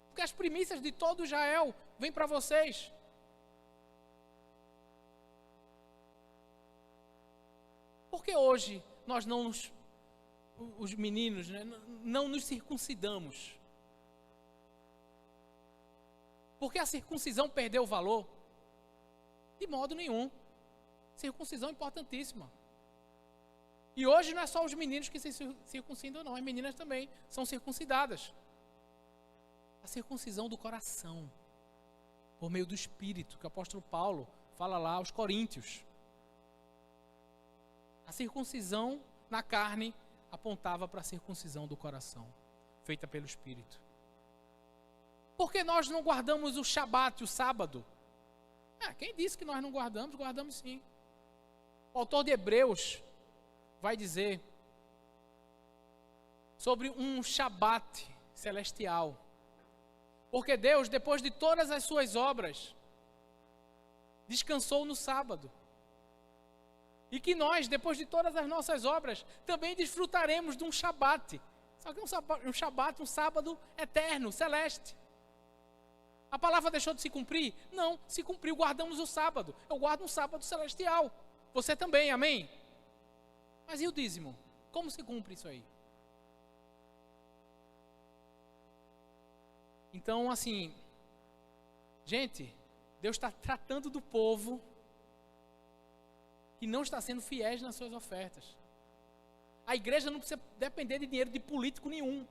porque as primícias de todo Israel vêm para vocês. Por que hoje nós não os meninos, né, não nos circuncidamos? Porque a circuncisão perdeu o valor? De modo nenhum. Circuncisão é importantíssima. E hoje não é só os meninos que se circuncidam, não. As meninas também são circuncidadas. A circuncisão do coração, por meio do Espírito, que o apóstolo Paulo fala lá aos Coríntios. A circuncisão na carne apontava para a circuncisão do coração, feita pelo Espírito. Por que nós não guardamos o Shabat, o sábado? Quem disse que nós não guardamos? Guardamos sim. O autor de Hebreus vai dizer sobre um Shabat celestial. Porque Deus, depois de todas as suas obras, descansou no sábado. E que nós, depois de todas as nossas obras, também desfrutaremos de um Shabat. Só que um Shabat, um sábado eterno, celeste. A palavra deixou de se cumprir? Não, se cumpriu, guardamos o sábado. Eu guardo um sábado celestial. Você também, amém? Mas e o dízimo? Como se cumpre isso aí? Então, assim, gente, Deus está tratando do povo que não está sendo fiéis nas suas ofertas. A igreja não precisa depender de dinheiro de político nenhum.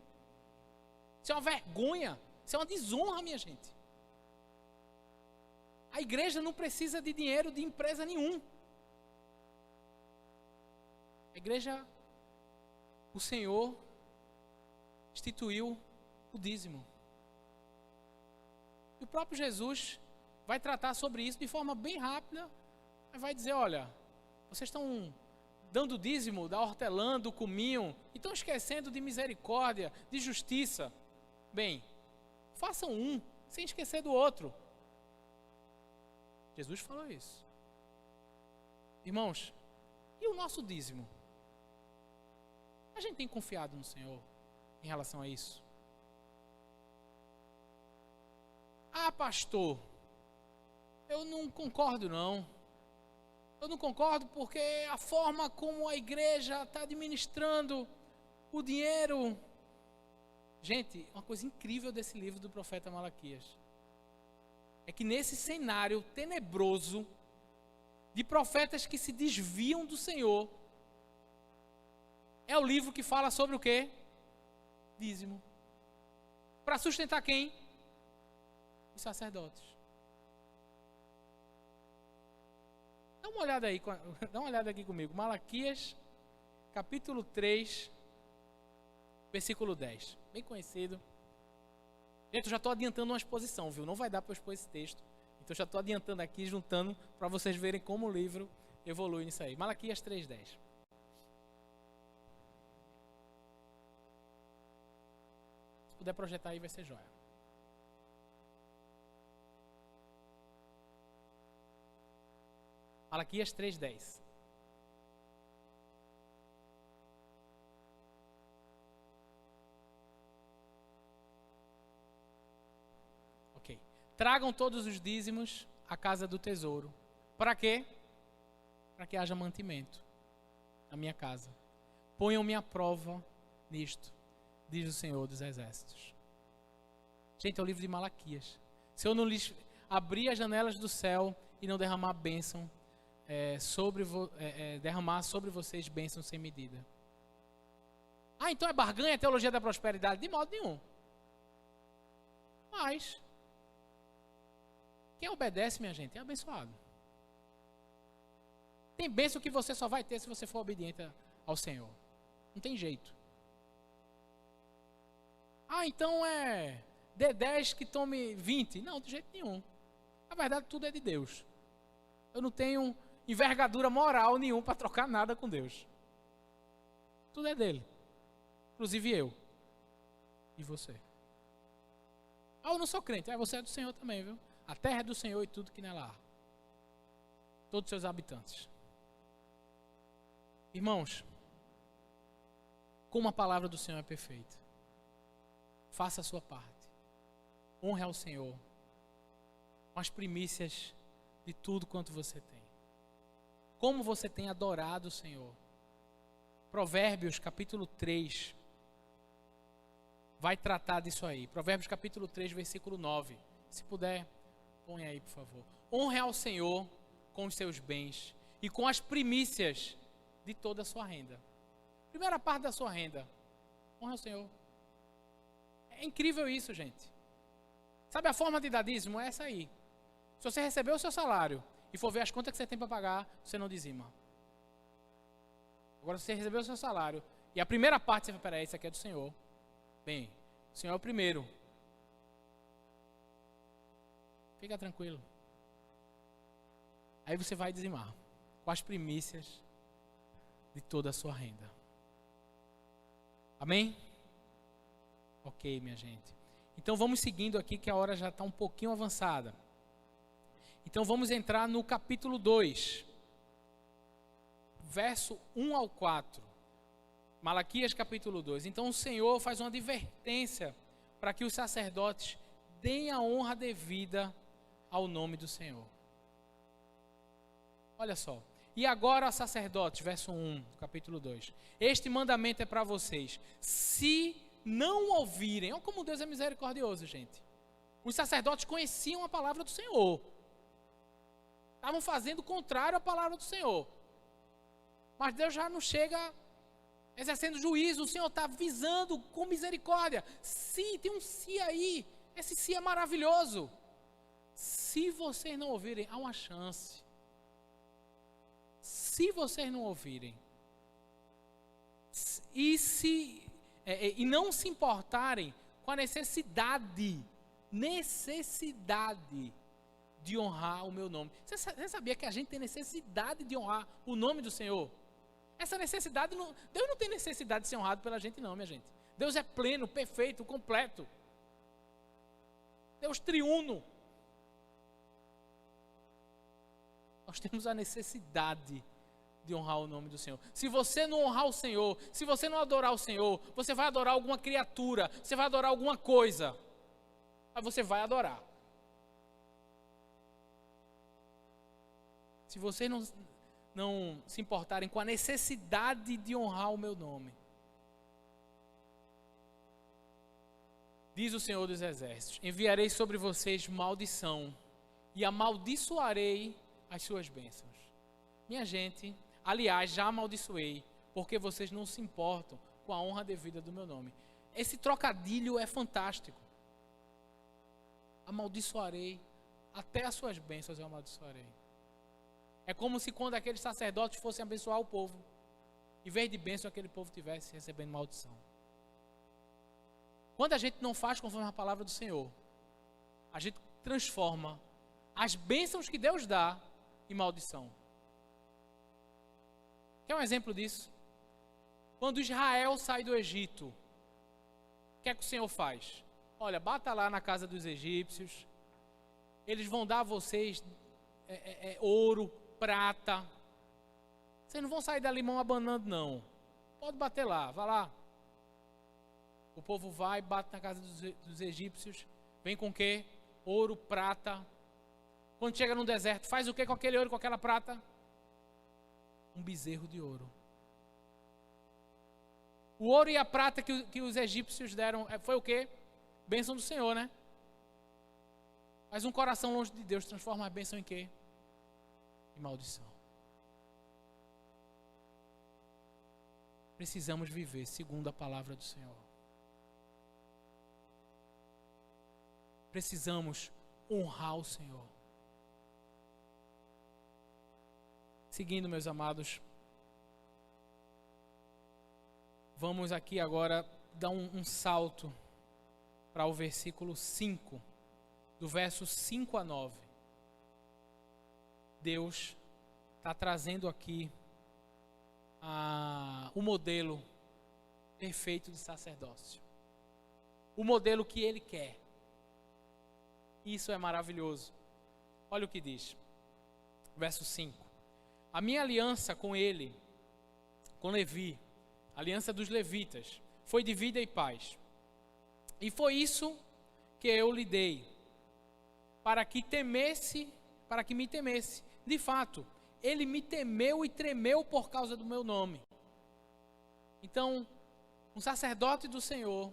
Isso é uma vergonha, isso é uma desonra, minha gente. A igreja não precisa de dinheiro de empresa nenhum. A igreja, o Senhor instituiu o dízimo. E o próprio Jesus vai tratar sobre isso de forma bem rápida. Mas vai dizer, olha, vocês estão dando dízimo da hortelã, do cominho, e estão esquecendo de misericórdia, de justiça. Bem, façam um, sem esquecer do outro. Jesus falou isso. Irmãos, e o nosso dízimo? A gente tem confiado no Senhor em relação a isso? Ah, pastor, eu não concordo não. Eu não concordo porque a forma como a igreja está administrando o dinheiro Gente, uma coisa incrível desse livro do profeta Malaquias é que nesse cenário tenebroso de profetas que se desviam do Senhor, é o livro que fala sobre o quê? Dízimo. Para sustentar quem? Os sacerdotes. Dá uma olhada aí, dá uma olhada aqui comigo. Malaquias, capítulo 3, versículo 10. Bem conhecido. Gente, eu já estou adiantando uma exposição, viu? Não vai dar para eu expor esse texto. Então, eu já estou adiantando aqui, juntando, para vocês verem como o livro evolui nisso aí. Malaquias 3:10. Se puder projetar aí, vai ser joia. Malaquias 3:10. Ok. Tragam todos os dízimos à casa do tesouro. Para quê? Para que haja mantimento na minha casa. Ponham-me à prova nisto, diz o Senhor dos Exércitos. Gente, é o livro de Malaquias. Se eu não lhes abrir as janelas do céu e não derramar bênção, derramar sobre vocês bênção sem medida. Ah, então é barganha a teologia da prosperidade? De modo nenhum. Mas quem obedece, minha gente, é abençoado. Tem bênção que você só vai ter se você for obediente ao Senhor. Não tem jeito. Ah, então dê 10 que tome 20. Não, de jeito nenhum. Na verdade, tudo é de Deus. Eu não tenho envergadura moral nenhuma para trocar nada com Deus. Tudo é dele. Inclusive eu. E você. Ah, eu não sou crente. Você é do Senhor também, viu? A terra é do Senhor e tudo que nela há. Todos os seus habitantes. Irmãos, como a palavra do Senhor é perfeita. Faça a sua parte. Honre ao Senhor. Com as primícias de tudo quanto você tem. Como você tem adorado o Senhor. Provérbios capítulo 3 vai tratar disso aí. Provérbios capítulo 3, versículo 9. Se puder, põe aí, por favor. Honre ao Senhor com os seus bens e com as primícias de toda a sua renda. Primeira parte da sua renda. Honre ao Senhor. É incrível isso, gente. Sabe a forma de dar dízimo? É essa aí. Se você receber o seu salário e for ver as contas que você tem para pagar, você não dizima. Agora, se você recebeu o seu salário e a primeira parte, você fala, peraí, isso aqui é do Senhor. Bem, o Senhor é o primeiro. Fica tranquilo. Aí você vai dizimar com as primícias de toda a sua renda. Amém? Ok, minha gente. Então vamos seguindo aqui que a hora já está um pouquinho avançada. Então vamos entrar no capítulo 2. Verso 1 ao 4. Malaquias capítulo 2. Então o Senhor faz uma advertência para que os sacerdotes deem a honra devida ao nome do Senhor. Olha só. E agora, sacerdotes, verso 1, capítulo 2. Este mandamento é para vocês. Se não ouvirem, olha como Deus é misericordioso, gente. Os sacerdotes conheciam a palavra do Senhor. Estavam fazendo o contrário à palavra do Senhor. Mas Deus já não chega exercendo juízo. O Senhor está avisando com misericórdia. Sim, tem um se aí. Esse se é maravilhoso. Se vocês não ouvirem, há uma chance. Se vocês não ouvirem e não se importarem com a necessidade de honrar o meu nome. Você sabia que a gente tem necessidade de honrar o nome do Senhor? Essa necessidade, Deus não tem necessidade de ser honrado pela gente não, minha gente. Deus é pleno, perfeito, completo. Deus triuno. Nós temos a necessidade de honrar o nome do Senhor. Se você não honrar o Senhor, se você não adorar o Senhor, você vai adorar alguma criatura, você vai adorar alguma coisa. Mas você vai adorar. Se vocês não se importarem com a necessidade de honrar o meu nome, Diz o Senhor dos Exércitos: enviarei sobre vocês maldição e amaldiçoarei as suas bênçãos. Minha gente, aliás, já amaldiçoei, porque vocês não se importam com a honra devida do meu nome. Esse trocadilho é fantástico. Amaldiçoarei, até as suas bênçãos eu amaldiçoarei. É como se quando aqueles sacerdotes fossem abençoar o povo, em vez de bênção, aquele povo estivesse recebendo maldição. Quando a gente não faz conforme a palavra do Senhor, a gente transforma as bênçãos que Deus dá em maldição. Quer um exemplo disso? Quando Israel sai do Egito, o que é que o Senhor faz? Olha, bata lá na casa dos egípcios, eles vão dar a vocês ouro, prata. Vocês não vão sair dali mão abanando, não. Pode bater lá, vá lá. O povo vai, bate na casa dos egípcios, vem com o quê? Ouro, prata. Quando chega no deserto, faz o quê com aquele ouro, com aquela prata? Um bezerro de ouro. O ouro e a prata que os egípcios deram, foi o quê? Bênção do Senhor, né? Mas um coração longe de Deus transforma a bênção em quê? Em maldição. Precisamos viver segundo a palavra do Senhor. Precisamos honrar o Senhor. Seguindo, meus amados, vamos aqui agora dar um salto para o versículo 5, do verso 5 a 9. Deus está trazendo aqui o modelo perfeito de sacerdócio. O modelo que Ele quer. Isso é maravilhoso. Olha o que diz. Verso 5. A minha aliança com ele, com Levi, a aliança dos levitas, foi de vida e paz. E foi isso que eu lhe dei, para que me temesse. De fato, ele me temeu e tremeu por causa do meu nome. Então, um sacerdote do Senhor,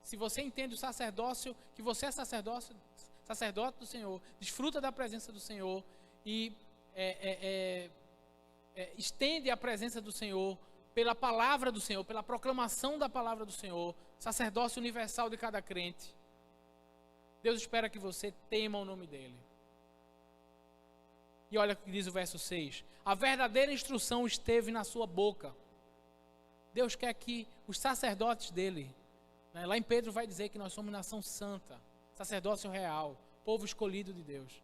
se você entende o sacerdócio, que você é sacerdote do Senhor, desfruta da presença do Senhor e estende a presença do Senhor pela palavra do Senhor, pela proclamação da palavra do Senhor, sacerdócio universal de cada crente. Deus espera que você tema o nome dEle. E olha o que diz o verso 6. A verdadeira instrução esteve na sua boca. Deus quer que os sacerdotes dEle, né, lá em Pedro vai dizer que nós somos nação santa, sacerdócio real, povo escolhido de Deus.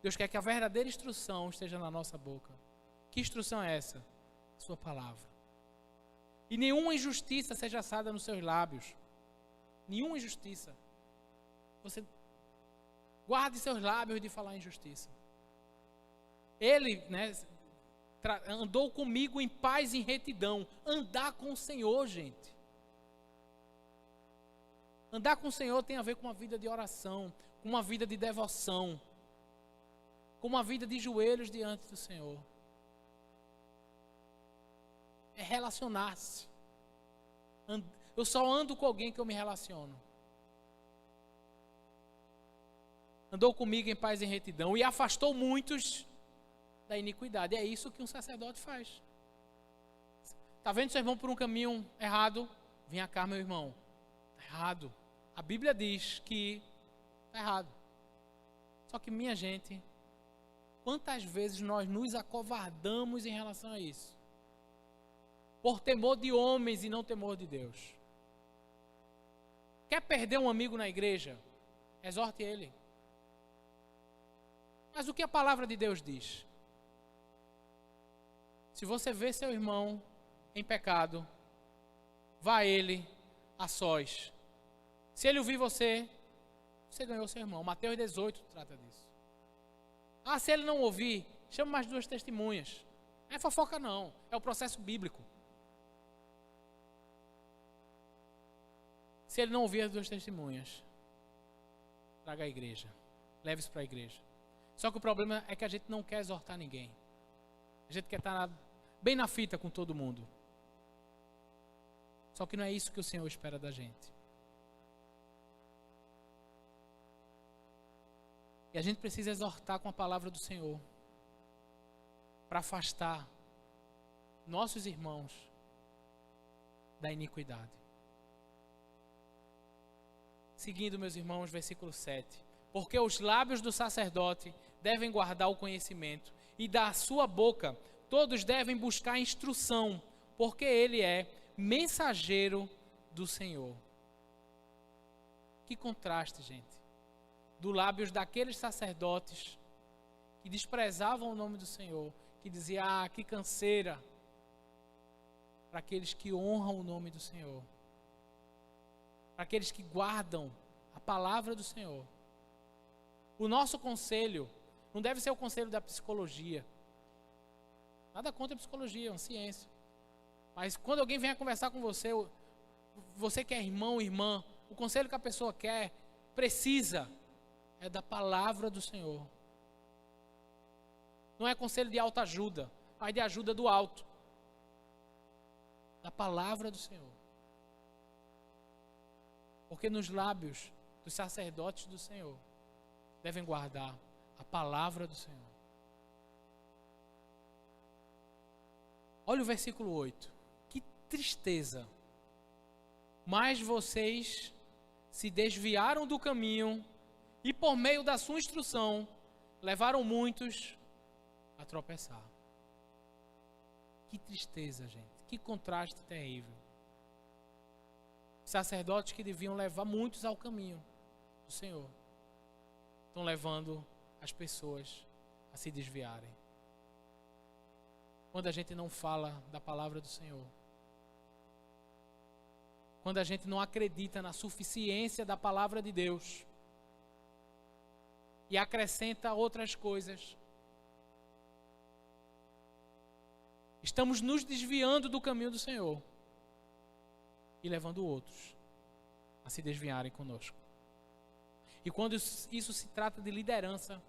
Deus quer que a verdadeira instrução esteja na nossa boca. Que instrução é essa? Sua palavra. E nenhuma injustiça seja assada nos seus lábios. Nenhuma injustiça. Você guarde seus lábios de falar injustiça. Ele, né, andou comigo em paz e em retidão. Andar com o Senhor, gente. Andar com o Senhor tem a ver com uma vida de oração, com uma vida de devoção, com uma vida de joelhos diante do Senhor. É relacionar-se. Eu só ando com alguém que eu me relaciono. Andou comigo em paz e em retidão e afastou muitos da iniquidade. É isso que um sacerdote faz. Está vendo seu irmão por um caminho errado? Venha cá, meu irmão. Está errado. A Bíblia diz que está errado. Só que, minha gente, quantas vezes nós nos acovardamos em relação a isso? Por temor de homens e não temor de Deus. Quer perder um amigo na igreja? Exorte ele. Mas o que a palavra de Deus diz? Se você vê seu irmão em pecado, vá a ele a sós. Se ele ouvir você ganhou seu irmão. Mateus 18 trata disso. Se ele não ouvir, chama mais 2 testemunhas. Não é fofoca não, é o processo bíblico. Se ele não ouvir as 2 testemunhas, traga a igreja. Leve isso para a igreja. Só que o problema é que a gente não quer exortar ninguém. A gente quer estar bem na fita com todo mundo. Só que não é isso que o Senhor espera da gente. E a gente precisa exortar com a palavra do Senhor para afastar nossos irmãos da iniquidade. Seguindo, meus irmãos, versículo 7. Porque os lábios do sacerdote devem guardar o conhecimento, e da sua boca todos devem buscar instrução, porque ele é mensageiro do Senhor. Que contraste, gente, dos lábios daqueles sacerdotes que desprezavam o nome do Senhor, que diziam, que canseira, para aqueles que honram o nome do Senhor, para aqueles que guardam a palavra do Senhor. O nosso conselho não deve ser o conselho da psicologia. Nada contra a psicologia, é uma ciência. Mas quando alguém vem a conversar com você, você que é irmão ou irmã, o conselho que a pessoa quer, precisa, é da palavra do Senhor. Não é conselho de autoajuda, mas de ajuda do alto. Da palavra do Senhor. Porque nos lábios dos sacerdotes do Senhor devem guardar a palavra do Senhor. Olha o versículo 8. Que tristeza. Mas vocês se desviaram do caminho e por meio da sua instrução levaram muitos a tropeçar. Que tristeza, gente. Que contraste terrível. Sacerdotes que deviam levar muitos ao caminho do Senhor estão levando as pessoas a se desviarem. Quando a gente não fala da palavra do Senhor, quando a gente não acredita na suficiência da palavra de Deus e acrescenta outras coisas, estamos nos desviando do caminho do Senhor e levando outros a se desviarem conosco. E quando isso se trata de liderança,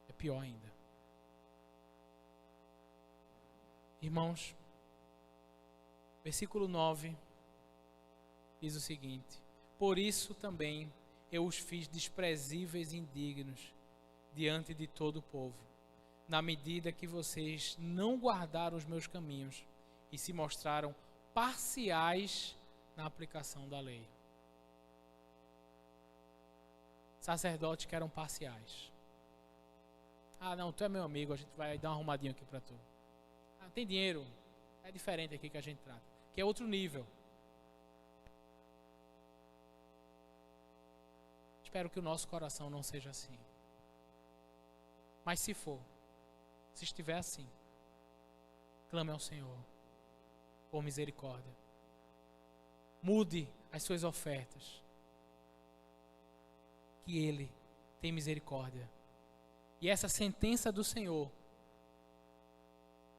é pior ainda. Irmãos, versículo 9 diz o seguinte: por isso também eu os fiz desprezíveis e indignos diante de todo o povo, na medida que vocês não guardaram os meus caminhos e se mostraram parciais na aplicação da lei. Sacerdotes que eram parciais. Não, tu é meu amigo, a gente vai dar uma arrumadinha aqui para tu. Tem dinheiro? É diferente aqui que a gente trata, que é outro nível. Espero que o nosso coração não seja assim. Mas se for, se estiver assim, clame ao Senhor por misericórdia. Mude as suas ofertas, que Ele tem misericórdia. E essa sentença do Senhor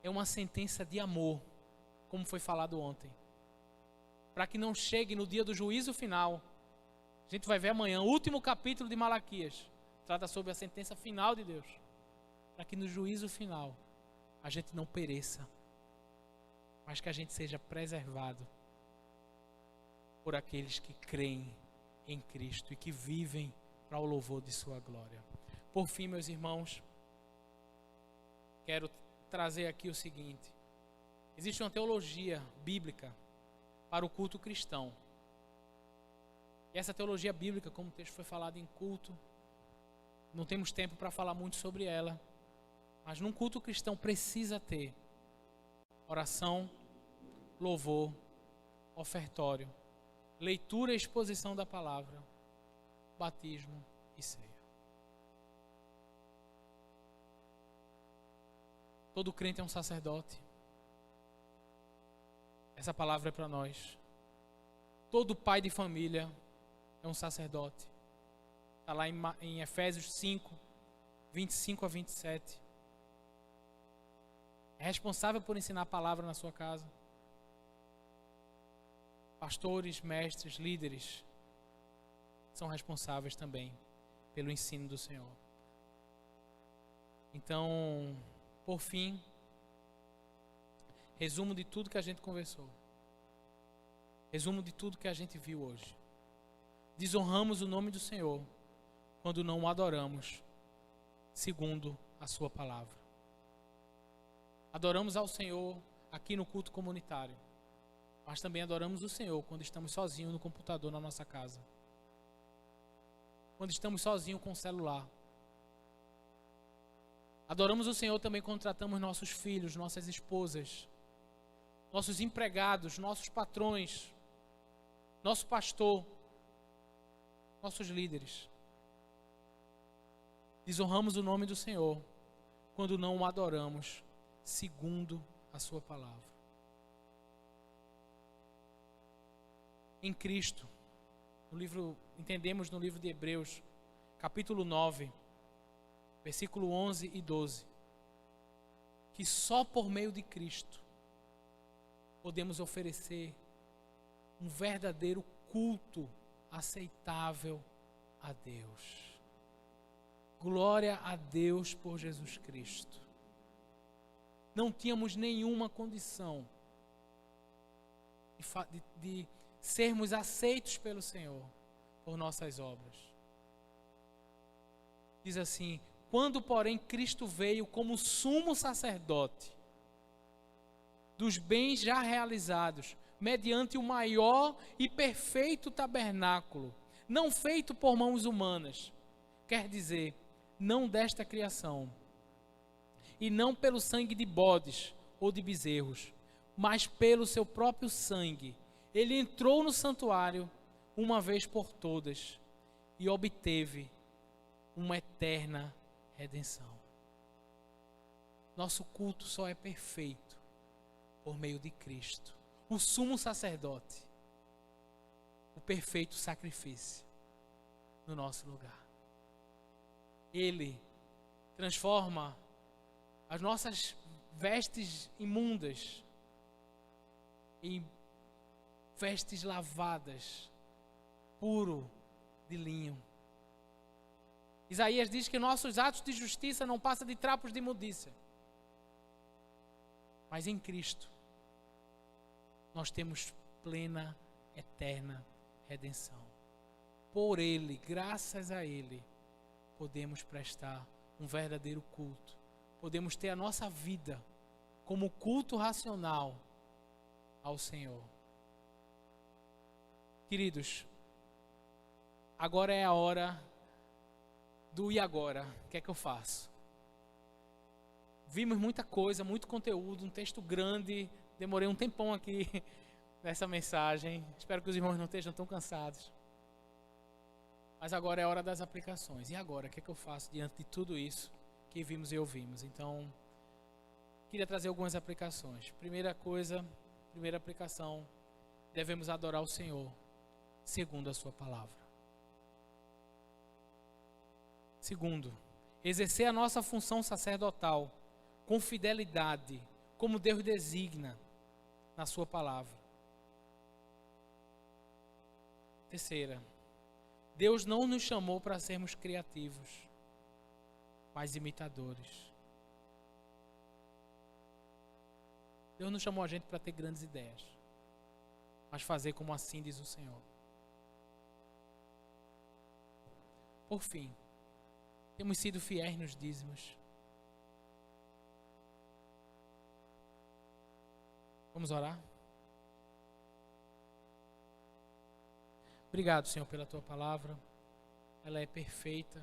é uma sentença de amor, como foi falado ontem, para que não chegue no dia do juízo final. A gente vai ver amanhã o último capítulo de Malaquias, trata sobre a sentença final de Deus, para que no juízo final a gente não pereça, mas que a gente seja preservado por aqueles que creem em Cristo e que vivem para o louvor de sua glória. Por fim, meus irmãos, quero trazer aqui o seguinte: existe uma teologia bíblica para o culto cristão. E essa teologia bíblica, como o texto foi falado em culto, não temos tempo para falar muito sobre ela, mas num culto cristão precisa ter oração, louvor, ofertório, leitura e exposição da palavra, batismo e ceia. Todo crente é um sacerdote. Essa palavra é para nós. Todo pai de família é um sacerdote. Está lá em Efésios 5, 25 a 27. É responsável por ensinar a palavra na sua casa. Pastores, mestres, líderes são responsáveis também pelo ensino do Senhor. Então, por fim, resumo de tudo que a gente conversou. Resumo de tudo que a gente viu hoje. Desonramos o nome do Senhor quando não o adoramos segundo a sua palavra. Adoramos ao Senhor aqui no culto comunitário, mas também adoramos o Senhor quando estamos sozinhos no computador na nossa casa, quando estamos sozinhos com o celular. Adoramos o Senhor também quando tratamos nossos filhos, nossas esposas, nossos empregados, nossos patrões, nosso pastor, nossos líderes. Desonramos o nome do Senhor quando não o adoramos segundo a sua palavra. Em Cristo, entendemos no livro de Hebreus, capítulo 9, versículo 11 e 12, que só por meio de Cristo podemos oferecer um verdadeiro culto aceitável a Deus. Glória a Deus por Jesus Cristo. Não tínhamos nenhuma condição de sermos aceitos pelo Senhor por nossas obras. Diz assim: quando, porém, Cristo veio como sumo sacerdote dos bens já realizados, mediante o maior e perfeito tabernáculo, não feito por mãos humanas, quer dizer, não desta criação, e não pelo sangue de bodes ou de bezerros, mas pelo seu próprio sangue, ele entrou no santuário uma vez por todas e obteve uma eterna redenção. Nosso culto só é perfeito por meio de Cristo, o sumo sacerdote, o perfeito sacrifício no nosso lugar. Ele transforma as nossas vestes imundas em vestes lavadas, puro de linho. Isaías diz que nossos atos de justiça não passam de trapos de imundícia. Mas em Cristo, nós temos plena, eterna redenção. Por Ele, graças a Ele, podemos prestar um verdadeiro culto. Podemos ter a nossa vida como culto racional ao Senhor. Queridos, agora é a hora do e agora? O que é que eu faço? Vimos muita coisa, muito conteúdo, um texto grande. Demorei um tempão aqui nessa mensagem. Espero que os irmãos não estejam tão cansados. Mas agora é a hora das aplicações. E agora, o que é que eu faço diante de tudo isso que vimos e ouvimos? Então, queria trazer algumas aplicações. Primeira aplicação, devemos adorar o Senhor segundo a sua palavra. Segundo, exercer a nossa função sacerdotal com fidelidade, como Deus designa na sua palavra. Terceira, Deus não nos chamou para sermos criativos, mas imitadores. Deus não chamou a gente para ter grandes ideias, mas fazer como assim diz o Senhor. Por fim, temos sido fiéis nos dízimos. Vamos orar? Obrigado, Senhor, pela Tua palavra. Ela é perfeita,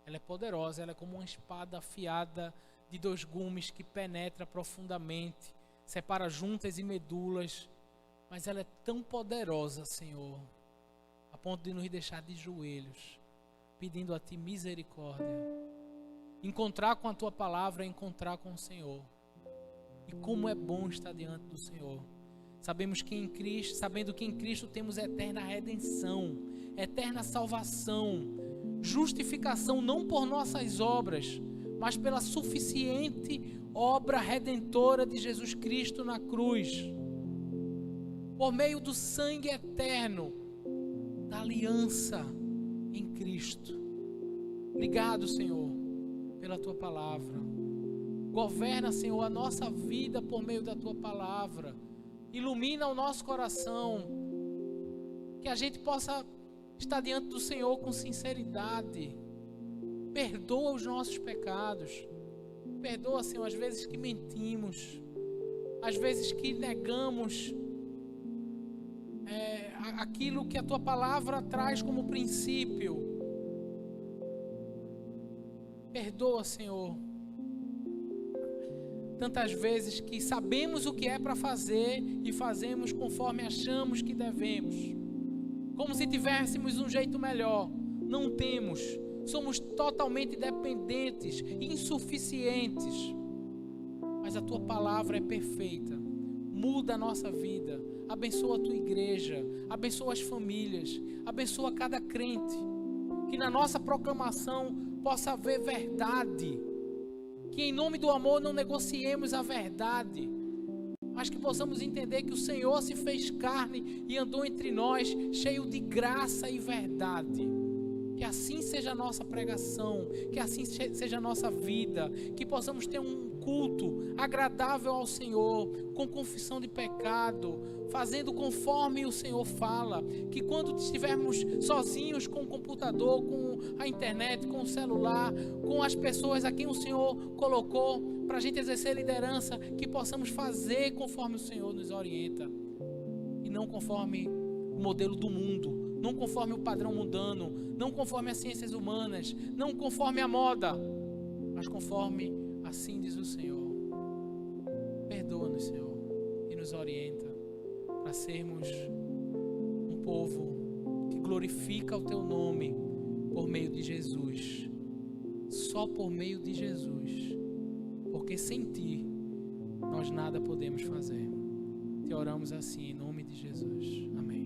ela é poderosa, ela é como uma espada afiada de 2 gumes que penetra profundamente, separa juntas e medulas, mas ela é tão poderosa, Senhor, a ponto de nos deixar de joelhos, pedindo a Ti misericórdia. Encontrar com a Tua palavra é encontrar com o Senhor. E como é bom estar diante do Senhor. Sabendo que em Cristo temos eterna redenção, eterna salvação, justificação não por nossas obras, mas pela suficiente obra redentora de Jesus Cristo na cruz. Por meio do sangue eterno da aliança em Cristo. Obrigado, Senhor, pela Tua palavra. Governa, Senhor, a nossa vida por meio da Tua palavra. Ilumina o nosso coração. Que a gente possa estar diante do Senhor com sinceridade. Perdoa os nossos pecados. Perdoa, Senhor, as vezes que mentimos, às vezes que negamos aquilo que a Tua palavra traz como princípio. Perdoa, Senhor, tantas vezes que sabemos o que é para fazer e fazemos conforme achamos que devemos, como se tivéssemos um jeito melhor. Não temos. Somos totalmente dependentes, insuficientes. Mas a Tua palavra é perfeita. Muda a nossa vida. Abençoa a Tua igreja. Abençoa as famílias. Abençoa cada crente. Que na nossa proclamação possa haver verdade. Que em nome do amor não negociemos a verdade. Mas que possamos entender que o Senhor se fez carne e andou entre nós, cheio de graça e verdade. Que assim seja a nossa pregação, que assim seja a nossa vida, que possamos ter um culto agradável ao Senhor, com confissão de pecado, fazendo conforme o Senhor fala, que quando estivermos sozinhos com o computador, com a internet, com o celular, com as pessoas a quem o Senhor colocou para a gente exercer liderança, que possamos fazer conforme o Senhor nos orienta, e não conforme o modelo do mundo, não conforme o padrão mundano, não conforme as ciências humanas, não conforme a moda, mas conforme assim diz o Senhor. Perdoa-nos, Senhor, e nos orienta para sermos um povo que glorifica o Teu nome por meio de Jesus, só por meio de Jesus, porque sem Ti nós nada podemos fazer. Te oramos assim em nome de Jesus. Amém.